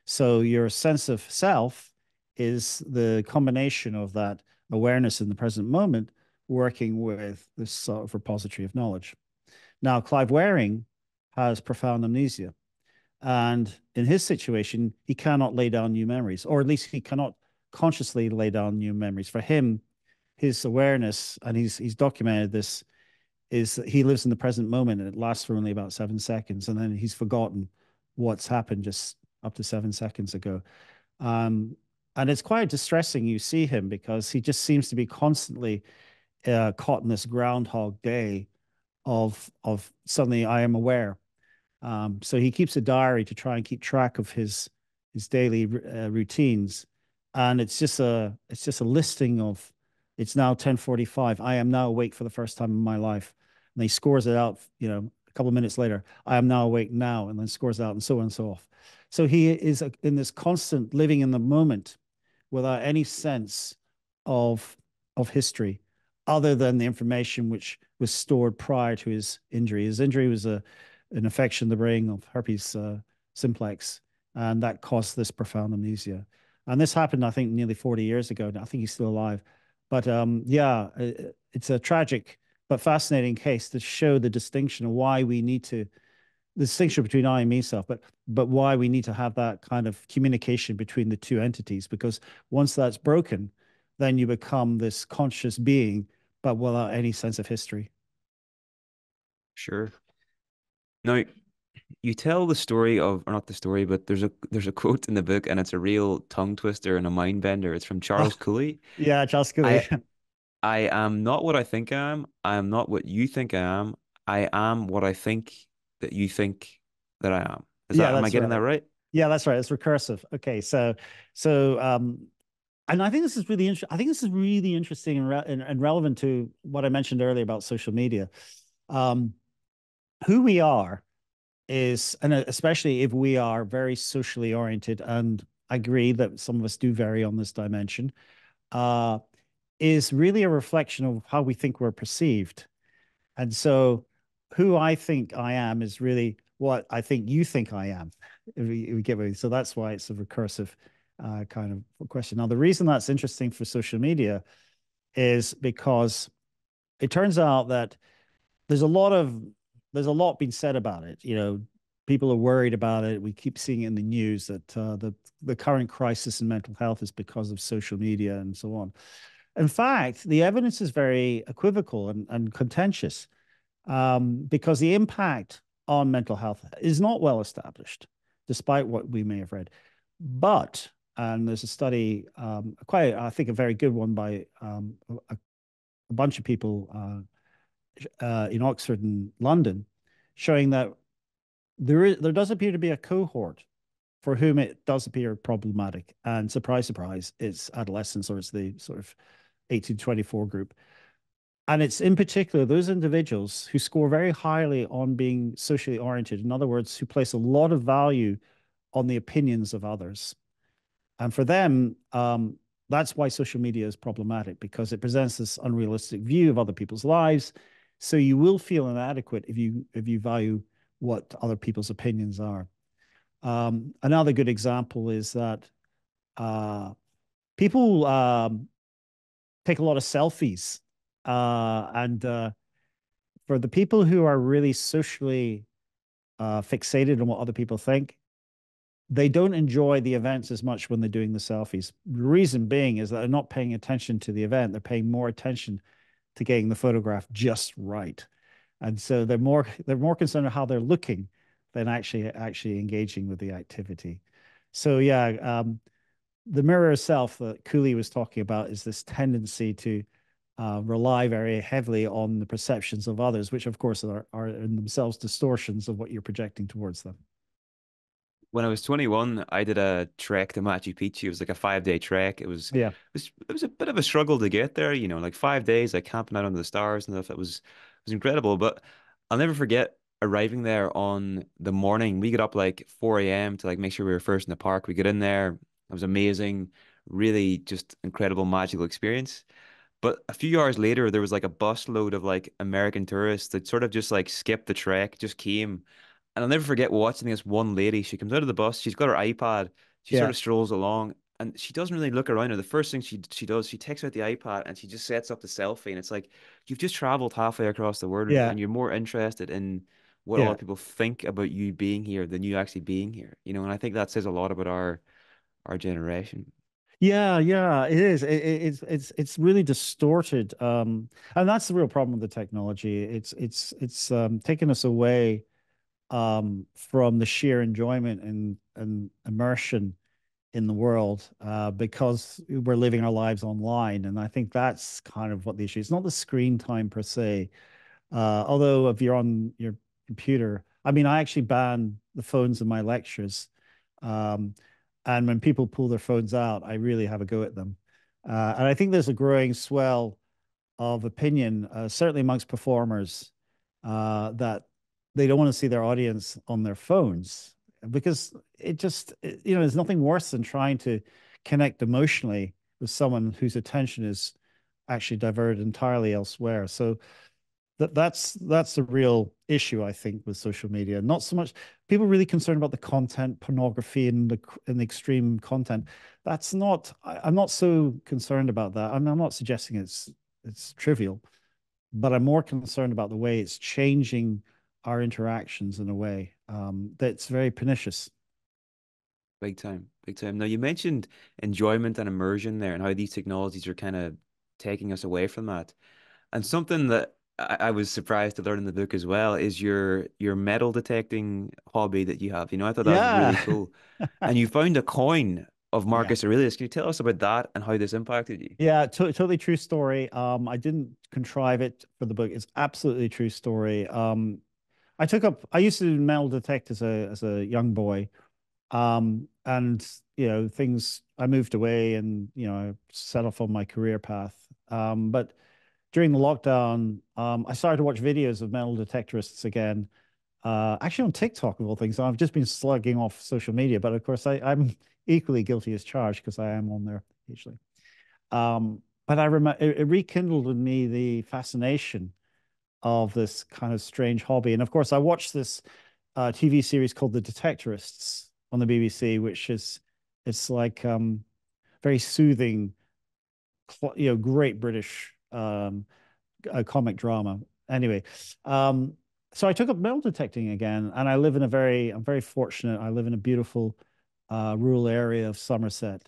So your sense of self is the combination of that awareness in the present moment working with this sort of repository of knowledge. Now, Clive Waring has profound amnesia. And in his situation, he cannot lay down new memories, or at least he cannot consciously lay down new memories. For him, his awareness, and he's documented this, is that he lives in the present moment and it lasts for only about 7 seconds. And then he's forgotten what's happened just up to 7 seconds ago. Um, and it's quite distressing. You see him because he just seems to be constantly caught in this groundhog day of suddenly I am aware. So he keeps a diary to try and keep track of his daily routines, and it's just a listing of it's now 10:45. I am now awake for the first time in my life, and he scores it out. A couple of minutes later, I am now awake now, and then scores out, and so on and so forth. So he is in this constant living in the moment without any sense of of history other than the information which was stored prior to his injury. His injury was an infection in the brain of herpes simplex, and that caused this profound amnesia. And this happened, I think, nearly 40 years ago. I think he's still alive. But yeah, it's a tragic but fascinating case to show the distinction of why we need to the distinction between I and me self, but why we need to have that kind of communication between the two entities. Because once that's broken, then you become this conscious being, but without any sense of history. Sure. Now, you tell the story of, or not the story, but there's a quote in the book, and it's a real tongue twister and a mind bender. It's from Oh, Charles Cooley. yeah, Charles Cooley. I I am not what I think I am. I am not what you think I am. I am what I think that you think that I am. Yeah, Am I that's getting that right. right? Yeah, that's right. It's recursive. Okay, so and I think this is really interesting. I think this is really interesting and relevant to what I mentioned earlier about social media. Um, who we are is, and especially if we are very socially oriented, and I agree that some of us do vary on this dimension, uh, is really a reflection of how we think we're perceived. And so, who I think I am is really what I think you think I am. If we get me. So that's why it's a recursive kind of question. Now, the reason that's interesting for social media is because it turns out that there's a lot of there's a lot being said about it. People are worried about it. We keep seeing it in the news that the current crisis in mental health is because of social media and so on. In fact, the evidence is very equivocal and contentious because the impact on mental health is not well established, despite what we may have read. But, and there's a study, quite, I think, a very good one by a bunch of people in Oxford and London, showing that there does appear to be a cohort for whom it does appear problematic. And surprise, surprise, it's adolescents, or it's the sort of 18 to 24 group. And it's in particular those individuals who score very highly on being socially oriented. In other words, who place a lot of value on the opinions of others. And for them, that's why social media is problematic, because it presents this unrealistic view of other people's lives. So you will feel inadequate if you value what other people's opinions are. Another good example is that people take a lot of selfies, and for the people who are really socially fixated on what other people think, they don't enjoy the events as much when they're doing the selfies. The reason being is that they're not paying attention to the event; they're paying more attention to getting the photograph just right, and so they're more concerned with how they're looking than actually engaging with the activity. So yeah, the mirror self that Cooley was talking about is this tendency to rely very heavily on the perceptions of others, which of course are in themselves distortions of what you're projecting towards them. When I was 21, I did a trek to Machu Picchu. It was like a 5 day trek. Yeah, It was a bit of a struggle to get there, like 5 days, like camping out under the stars and stuff. It was incredible. But I'll never forget arriving there on the morning. We got up like 4 a.m. to like make sure we were first in the park. We get in there. It was amazing, really just incredible magical experience. But a few hours later, there was like a busload of like American tourists that sort of just like skipped the trek, just came. And I'll never forget watching this one lady. She comes out of the bus, she's got her iPad, she sort yeah, of strolls along, and she doesn't really look around her. The first thing she does, she takes out the iPad and she just sets up the selfie. And it's like you've just traveled halfway across the world yeah, and you're more interested in what other yeah. people think about you being here than you actually being here. And I think that says a lot about our generation. Yeah, yeah, it is. It's really distorted, and that's the real problem with the technology. It's taken us away from the sheer enjoyment and immersion in the world because we're living our lives online, and I think that's kind of what the issue is. Not the screen time per se, although if you're on your computer, I mean, I actually ban the phones in my lectures. Um, and when people pull their phones out, I really have a go at them. And I think there's a growing swell of opinion, certainly amongst performers, that they don't want to see their audience on their phones because there's nothing worse than trying to connect emotionally with someone whose attention is actually diverted entirely elsewhere. So that's the real issue, I think, with social media. Not so much people really concerned about the content, pornography, and the extreme content. That's not. I'm not so concerned about that. I'm not suggesting it's trivial, but I'm more concerned about the way it's changing our interactions in a way that's very pernicious. Big time, big time. Now, you mentioned enjoyment and immersion there and how these technologies are kind of taking us away from that. And something that I was surprised to learn in the book as well is your metal detecting hobby that you have. I thought that was really Yeah, cool. And you found a coin of yeah. Marcus Aurelius. Can you tell us about that and how this impacted you? Yeah, totally true story. I didn't contrive it for the book. It's absolutely true story. I used to do metal detect as a young boy. And things I moved away and I set off on my career path. But during the lockdown, I started to watch videos of metal detectorists again. Actually on TikTok of all things. I've just been slugging off social media, but of course I'm equally guilty as charged because I am on there occasionally. But I remember it rekindled in me the fascination of this kind of strange hobby. And of course, I watched this TV series called The Detectorists on the BBC, which is it's like very soothing, great British comic drama. Anyway, um, so I took up metal detecting again, and I'm very fortunate. I live in a beautiful rural area of Somerset,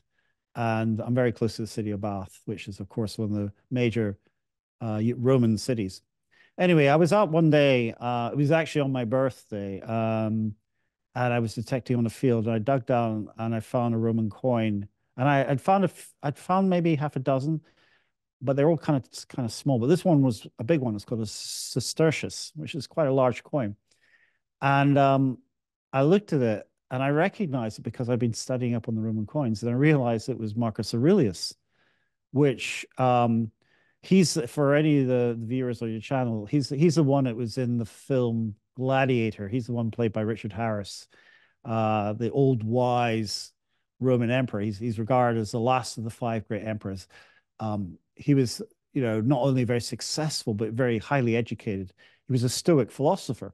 and I'm very close to the city of Bath, which is, of course, one of the major Roman cities. Anyway, I was out one day. It was actually on my birthday, and I was detecting on the field. And I dug down and I found a Roman coin, and I'd found maybe half a dozen, but they're all kind of small. But this one was a big one. It's called a sestertius, which is quite a large coin. And I looked at it and I recognized it because I've been studying up on the Roman coins, and I realized it was Marcus Aurelius, which he's for any of the viewers on your channel, he's the one that was in the film Gladiator. He's the one played by Richard Harris, the old wise Roman emperor. He's regarded as the last of the five great emperors. He was, not only very successful but very highly educated. He was a Stoic philosopher,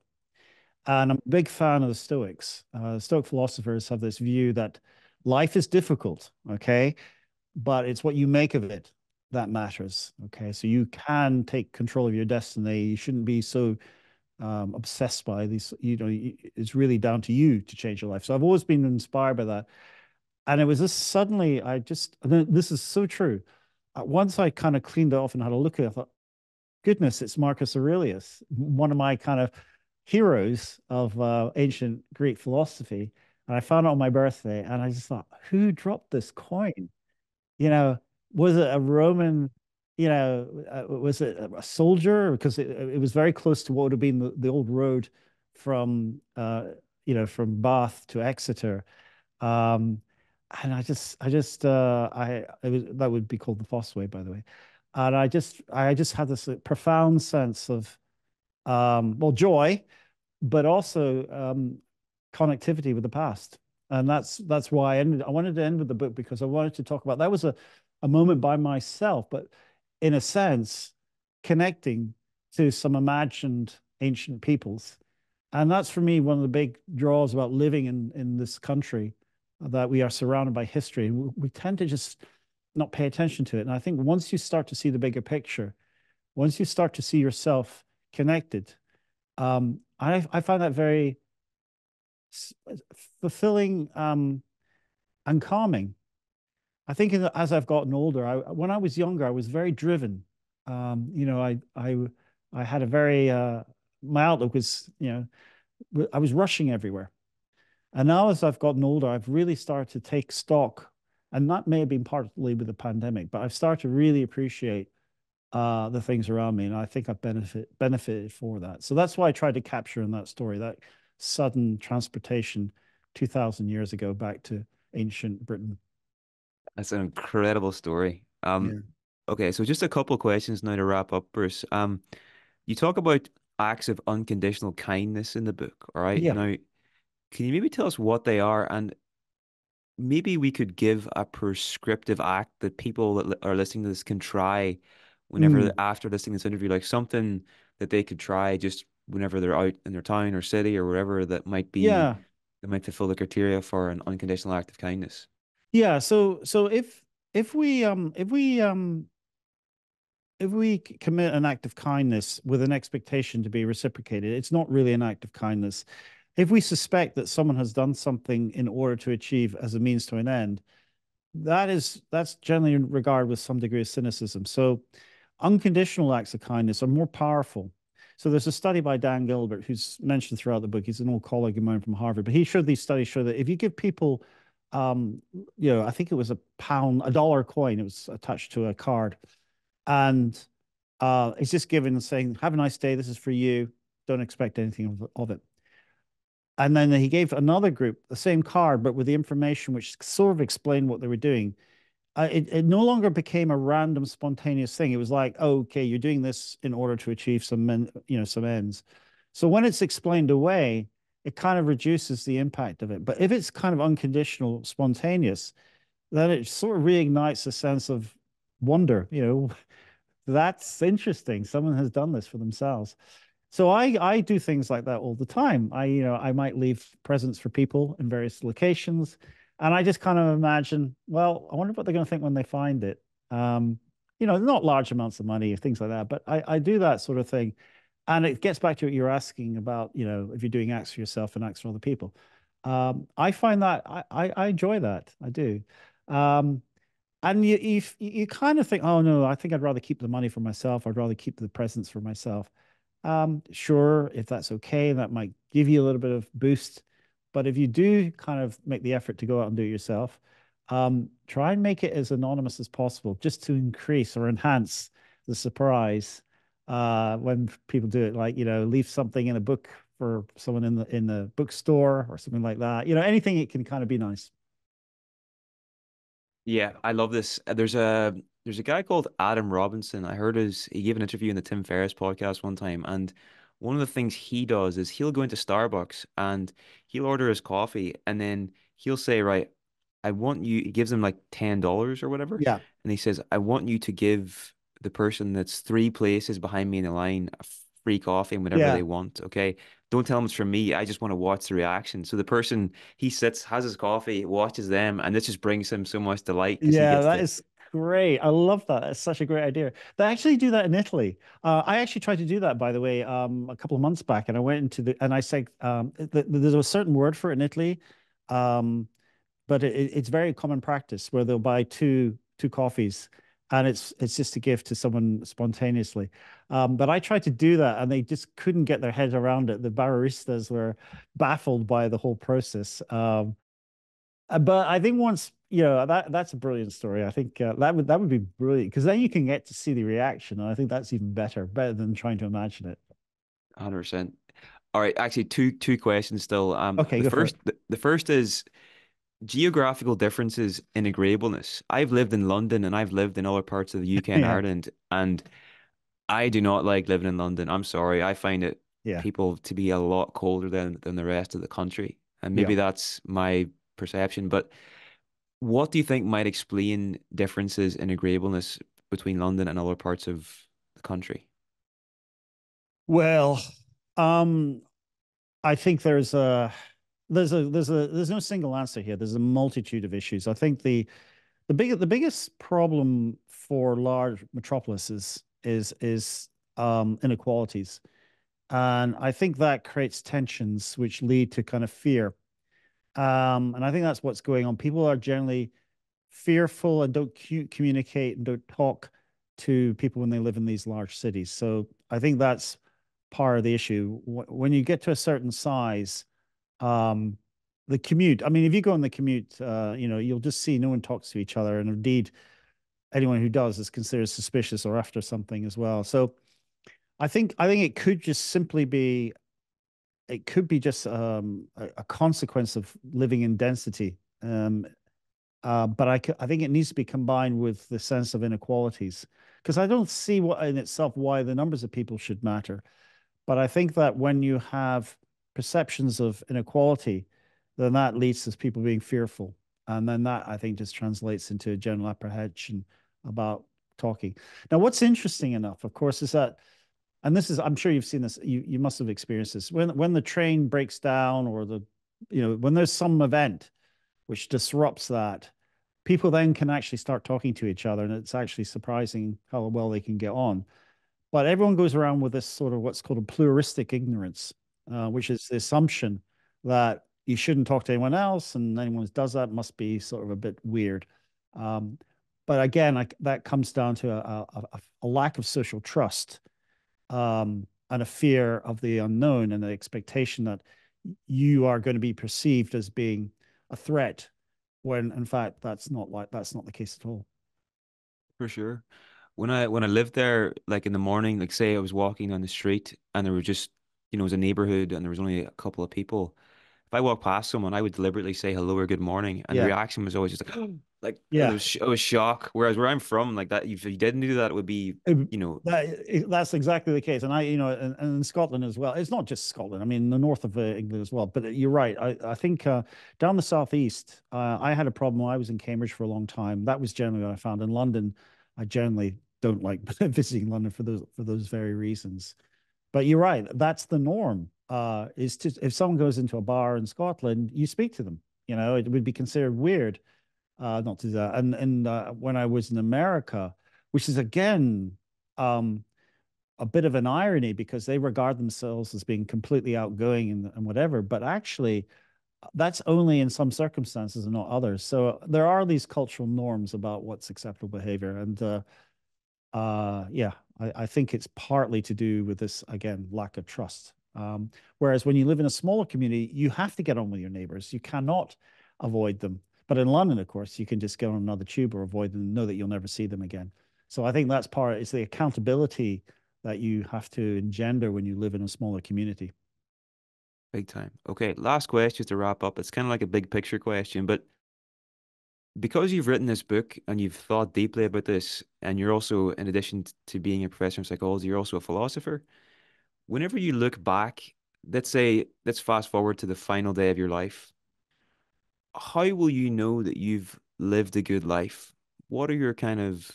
and I'm a big fan of the Stoics. Stoic philosophers have this view that life is difficult, okay, but it's what you make of it that matters. Okay, so you can take control of your destiny. You shouldn't be so obsessed by these. It's really down to you to change your life. So I've always been inspired by that. And it was just suddenly, this is so true. Once I kind of cleaned it off and had a look at it, I thought, goodness, it's Marcus Aurelius, one of my kind of heroes of ancient Greek philosophy. And I found it on my birthday, and I just thought, who dropped this coin? You know, was it a Roman, was it a soldier? Because it was very close to what would have been the old road from, from Bath to Exeter. Um, and that would be called the Fossway, by the way. And I just had this profound sense of, well, joy, but also connectivity with the past. And that's why I wanted to end with the book, because I wanted to talk about that was a moment by myself, but in a sense, connecting to some imagined ancient peoples. And that's for me one of the big draws about living in this country, that we are surrounded by history. And we tend to just not pay attention to it. And I think once you start to see the bigger picture, once you start to see yourself connected, I find that very fulfilling and calming. I think as I've gotten older, when I was younger, I was very driven. I had a very my outlook was, I was rushing everywhere. And now as I've gotten older, I've really started to take stock, and that may have been partly with the pandemic, but I've started to really appreciate the things around me, and I think I've benefited for that. So that's why I tried to capture in that story that sudden transportation 2,000 years ago back to ancient Britain. That's an incredible story. Yeah. Okay, so just a couple of questions now to wrap up, Bruce. You talk about acts of unconditional kindness in the book, all right? Yeah. Now, can you maybe tell us what they are? And maybe we could give a prescriptive act that people that are listening to this can try whenever Mm. after listening to this interview, like something that they could try just whenever they're out in their town or city or wherever Yeah. that might fulfill the criteria for an unconditional act of kindness. Yeah. So if we if we commit an act of kindness with an expectation to be reciprocated, it's not really an act of kindness. If we suspect that someone has done something in order to achieve as a means to an end, that's generally regarded with some degree of cynicism. So unconditional acts of kindness are more powerful. So there's a study by Dan Gilbert, who's mentioned throughout the book. He's an old colleague of mine from Harvard, but he showed these studies show that if you give people, I think it was a dollar coin, it was attached to a card, and it's just given and saying, "Have a nice day. This is for you. Don't expect anything of it." And then he gave another group the same card, but with the information which sort of explained what they were doing. It no longer became a random, spontaneous thing. It was like, oh, okay, you're doing this in order to achieve some ends. So when it's explained away, it kind of reduces the impact of it. But if it's kind of unconditional, spontaneous, then it sort of reignites a sense of wonder. That's interesting. Someone has done this for themselves. So I do things like that all the time. I might leave presents for people in various locations, and I just kind of imagine, well, I wonder what they're going to think when they find it. Not large amounts of money, things like that, but I do that sort of thing. And it gets back to what you're asking about, if you're doing acts for yourself and acts for other people. I find that I enjoy that. I do. Um, and you kind of think, oh no, I think I'd rather keep the money for myself. I'd rather keep the presents for myself. Sure, if that's okay, that might give you a little bit of boost. But if you do kind of make the effort to go out and do it yourself, try and make it as anonymous as possible, just to increase or enhance the surprise when people do it. Like, leave something in a book for someone in the bookstore or something like that. Anything it can kind of be nice. Yeah, I love this. There's a guy called Adam Robinson. I heard he gave an interview in the Tim Ferriss podcast one time, and one of the things he does is he'll go into Starbucks and he'll order his coffee, and then he'll say, right, I want you. He gives them like $10 or whatever, Yeah, and he says, I want you to give the person that's three places behind me in the line a free coffee and whatever yeah, they want. Okay, don't tell them it's from me. I just want to watch the reaction. So the person he sits, has his coffee, watches them, and this just brings him so much delight because he yeah. gets That to. is great. I love that. It's such a great idea. They actually do that in Italy. I actually tried to do that, by the way, a couple of months back, and I went into the and I said there's a certain word for it in Italy. Um, but it's very common practice where they'll buy two coffees, and it's just a gift to someone spontaneously. But I tried to do that, and they just couldn't get their head around it. The baristas were baffled by the whole process. But I think once that's a brilliant story. I think that would be brilliant because then you can get to see the reaction, and I think that's even better than trying to imagine it. 100%. All right, actually, two questions still. Okay, The go for it. first the first is geographical differences in agreeableness. I've lived in London and I've lived in other parts of the UK and Yeah, Ireland, and I do not like living in London. I'm sorry. I find it yeah, people to be a lot colder than the rest of the country. And yeah. maybe that's my perception, but what do you think might explain differences in agreeableness between London and other parts of the country? Well, um, I think there's no single answer here. There's a multitude of issues. I think the biggest problem for large metropolises is inequalities, and I think that creates tensions which lead to kind of fear. And I think that's what's going on. People are generally fearful and don't communicate and don't talk to people when they live in these large cities. So I think that's part of the issue. When you get to a certain size, um, the commute. I mean, if you go on the commute, you'll just see no one talks to each other, and indeed, anyone who does is considered suspicious or after something as well. So I think it could be just a consequence of living in density. But I think it needs to be combined with the sense of inequalities because I don't see what in itself why the numbers of people should matter. But I think that when you have perceptions of inequality, then that leads to people being fearful. And then that, I think, just translates into a general apprehension about talking. Now, what's interesting enough, of course, is that, and this is, I'm sure you've seen this, you must have experienced this, when the train breaks down or when there's some event which disrupts that, people then can actually start talking to each other. And it's actually surprising how well they can get on. But everyone goes around with this sort of what's called a pluralistic ignorance, which is the assumption that you shouldn't talk to anyone else, and anyone who does that must be sort of a bit weird. Um, but again, that comes down to a lack of social trust, and a fear of the unknown and the expectation that you are going to be perceived as being a threat, when in fact that's not the case at all. For sure. When I lived there, like in the morning, like say I was walking down the street and there was just, it was a neighborhood and there was only a couple of people. If I walked past someone, I would deliberately say hello or good morning, and the Yeah, reaction was always just like, like yeah. it was shock. Whereas where I'm from, like that, if you didn't do that, it would be, It- you know, that's exactly the case, and and in Scotland as well. It's not just Scotland. I mean, the north of England as well. But you're right. I think down the southeast, I had a problem. I was in Cambridge for a long time. That was generally what I found. In London, I generally don't like visiting London for those very reasons. But you're right. That's the norm. Is to if someone goes into a bar in Scotland, you speak to them. It would be considered weird not to do that. And when I was in America, which is again a bit of an irony because they regard themselves as being completely outgoing and whatever, but actually that's only in some circumstances and not others. So there are these cultural norms about what's acceptable behavior, and yeah, I think it's partly to do with this again lack of trust. Whereas when you live in a smaller community, you have to get on with your neighbors. You cannot avoid them. But in London, of course, you can just get on another tube or avoid them and know that you'll never see them again. So I think that's part, it's the accountability that you have to engender when you live in a smaller community. Big time. Okay, last question to wrap up. It's kind of like a big picture question, but because you've written this book and you've thought deeply about this, and you're also, in addition to being a professor of psychology, you're also a philosopher. Whenever you look back, let's fast forward to the final day of your life. How will you know that you've lived a good life? What are your kind of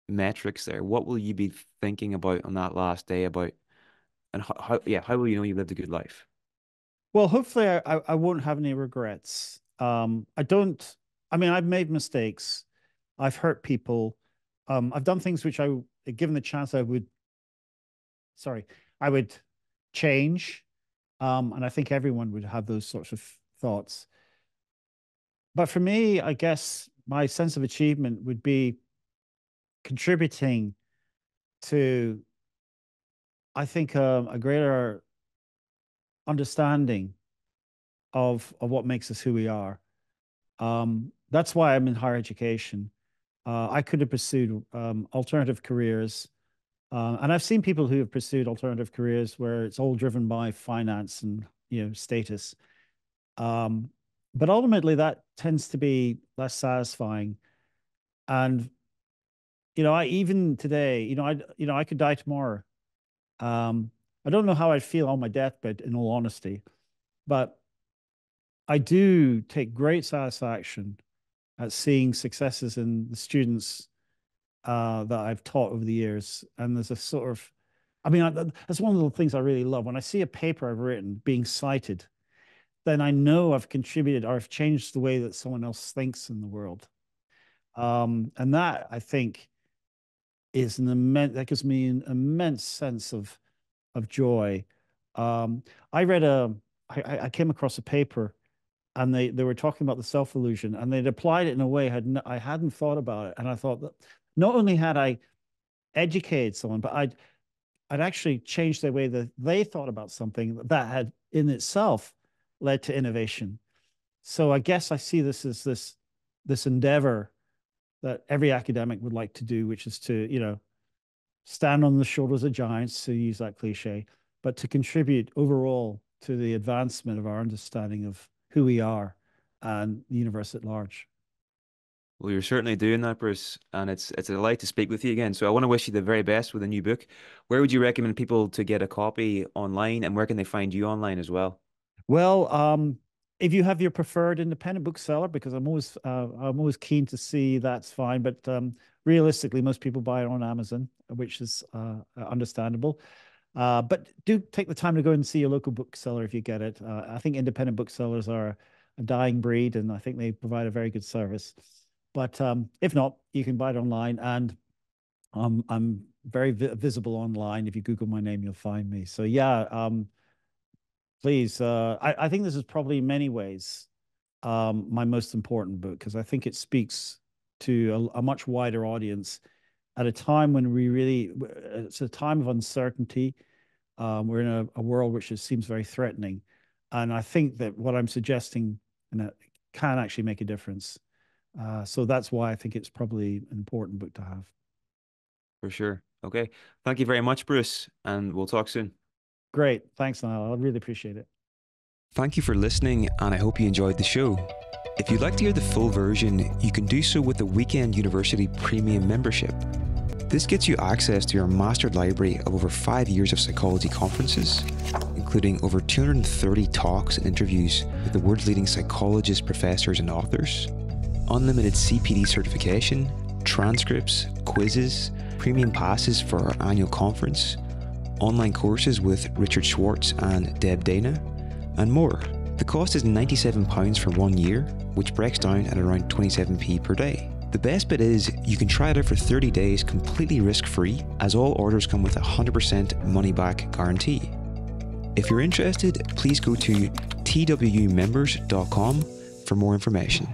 metrics there? What will you be thinking about on that last day about, and how will you know you lived a good life? Well, hopefully I won't have any regrets. I don't, I mean, I've made mistakes. I've hurt people. I've done things which given the chance, sorry, I would change. And I think everyone would have those sorts of thoughts. But for me, I guess my sense of achievement would be contributing to, I think, a greater understanding of what makes us who we are. That's why I'm in higher education. I could have pursued alternative careers. And I've seen people who have pursued alternative careers where it's all driven by finance and status. Um, but ultimately, that tends to be less satisfying. And I even today, I could die tomorrow. Um, I don't know how I'd feel on my deathbed, in all honesty, but I do take great satisfaction at seeing successes in the students that I've taught over the years. And there's a sort of, I mean, that's one of the things I really love. When I see a paper I've written being cited, then I know I've contributed or I've changed the way that someone else thinks in the world. And that I think that gives me an immense sense of joy. I read I came across a paper and they were talking about the self illusion and they'd applied it in a way I hadn't thought about it. And I thought that not only had I educated someone, but I'd actually changed the way that they thought about something that had in itself led to innovation. So I guess I see this as this endeavor that every academic would like to do, which is to, stand on the shoulders of giants, to use that cliche, but to contribute overall to the advancement of our understanding of who we are and the universe at large. Well, you're certainly doing that, Bruce, and it's a delight to speak with you again. So I want to wish you the very best with a new book. Where would you recommend people to get a copy online, and where can they find you online as well? Well, if you have your preferred independent bookseller, because I'm always keen to see, that's fine. But realistically, most people buy it on Amazon, which is understandable. But do take the time to go and see your local bookseller if you get it. I think independent booksellers are a dying breed, and I think they provide a very good service. But if not, you can buy it online, and I'm very visible online. If you Google my name, you'll find me. So yeah, please. I think this is probably in many ways my most important book because I think it speaks to a much wider audience at a time when it's a time of uncertainty. We're in a world which seems very threatening. And I think that what I'm suggesting can actually make a difference. So that's why I think it's probably an important book to have. For sure. Okay. Thank you very much, Bruce, and we'll talk soon. Great. Thanks, Niall. I really appreciate it. Thank you for listening, and I hope you enjoyed the show. If you'd like to hear the full version, you can do so with the Weekend University Premium membership. This gets you access to our mastered library of over 5 years of psychology conferences, including over 230 talks and interviews with the world's leading psychologists, professors, and authors, unlimited CPD certification, transcripts, quizzes, premium passes for our annual conference, online courses with Richard Schwartz and Deb Dana, and more. The cost is £97 for 1 year, which breaks down at around 27p per day. The best bit is you can try it out for 30 days completely risk-free, as all orders come with a 100% money-back guarantee. If you're interested, please go to twmembers.com for more information.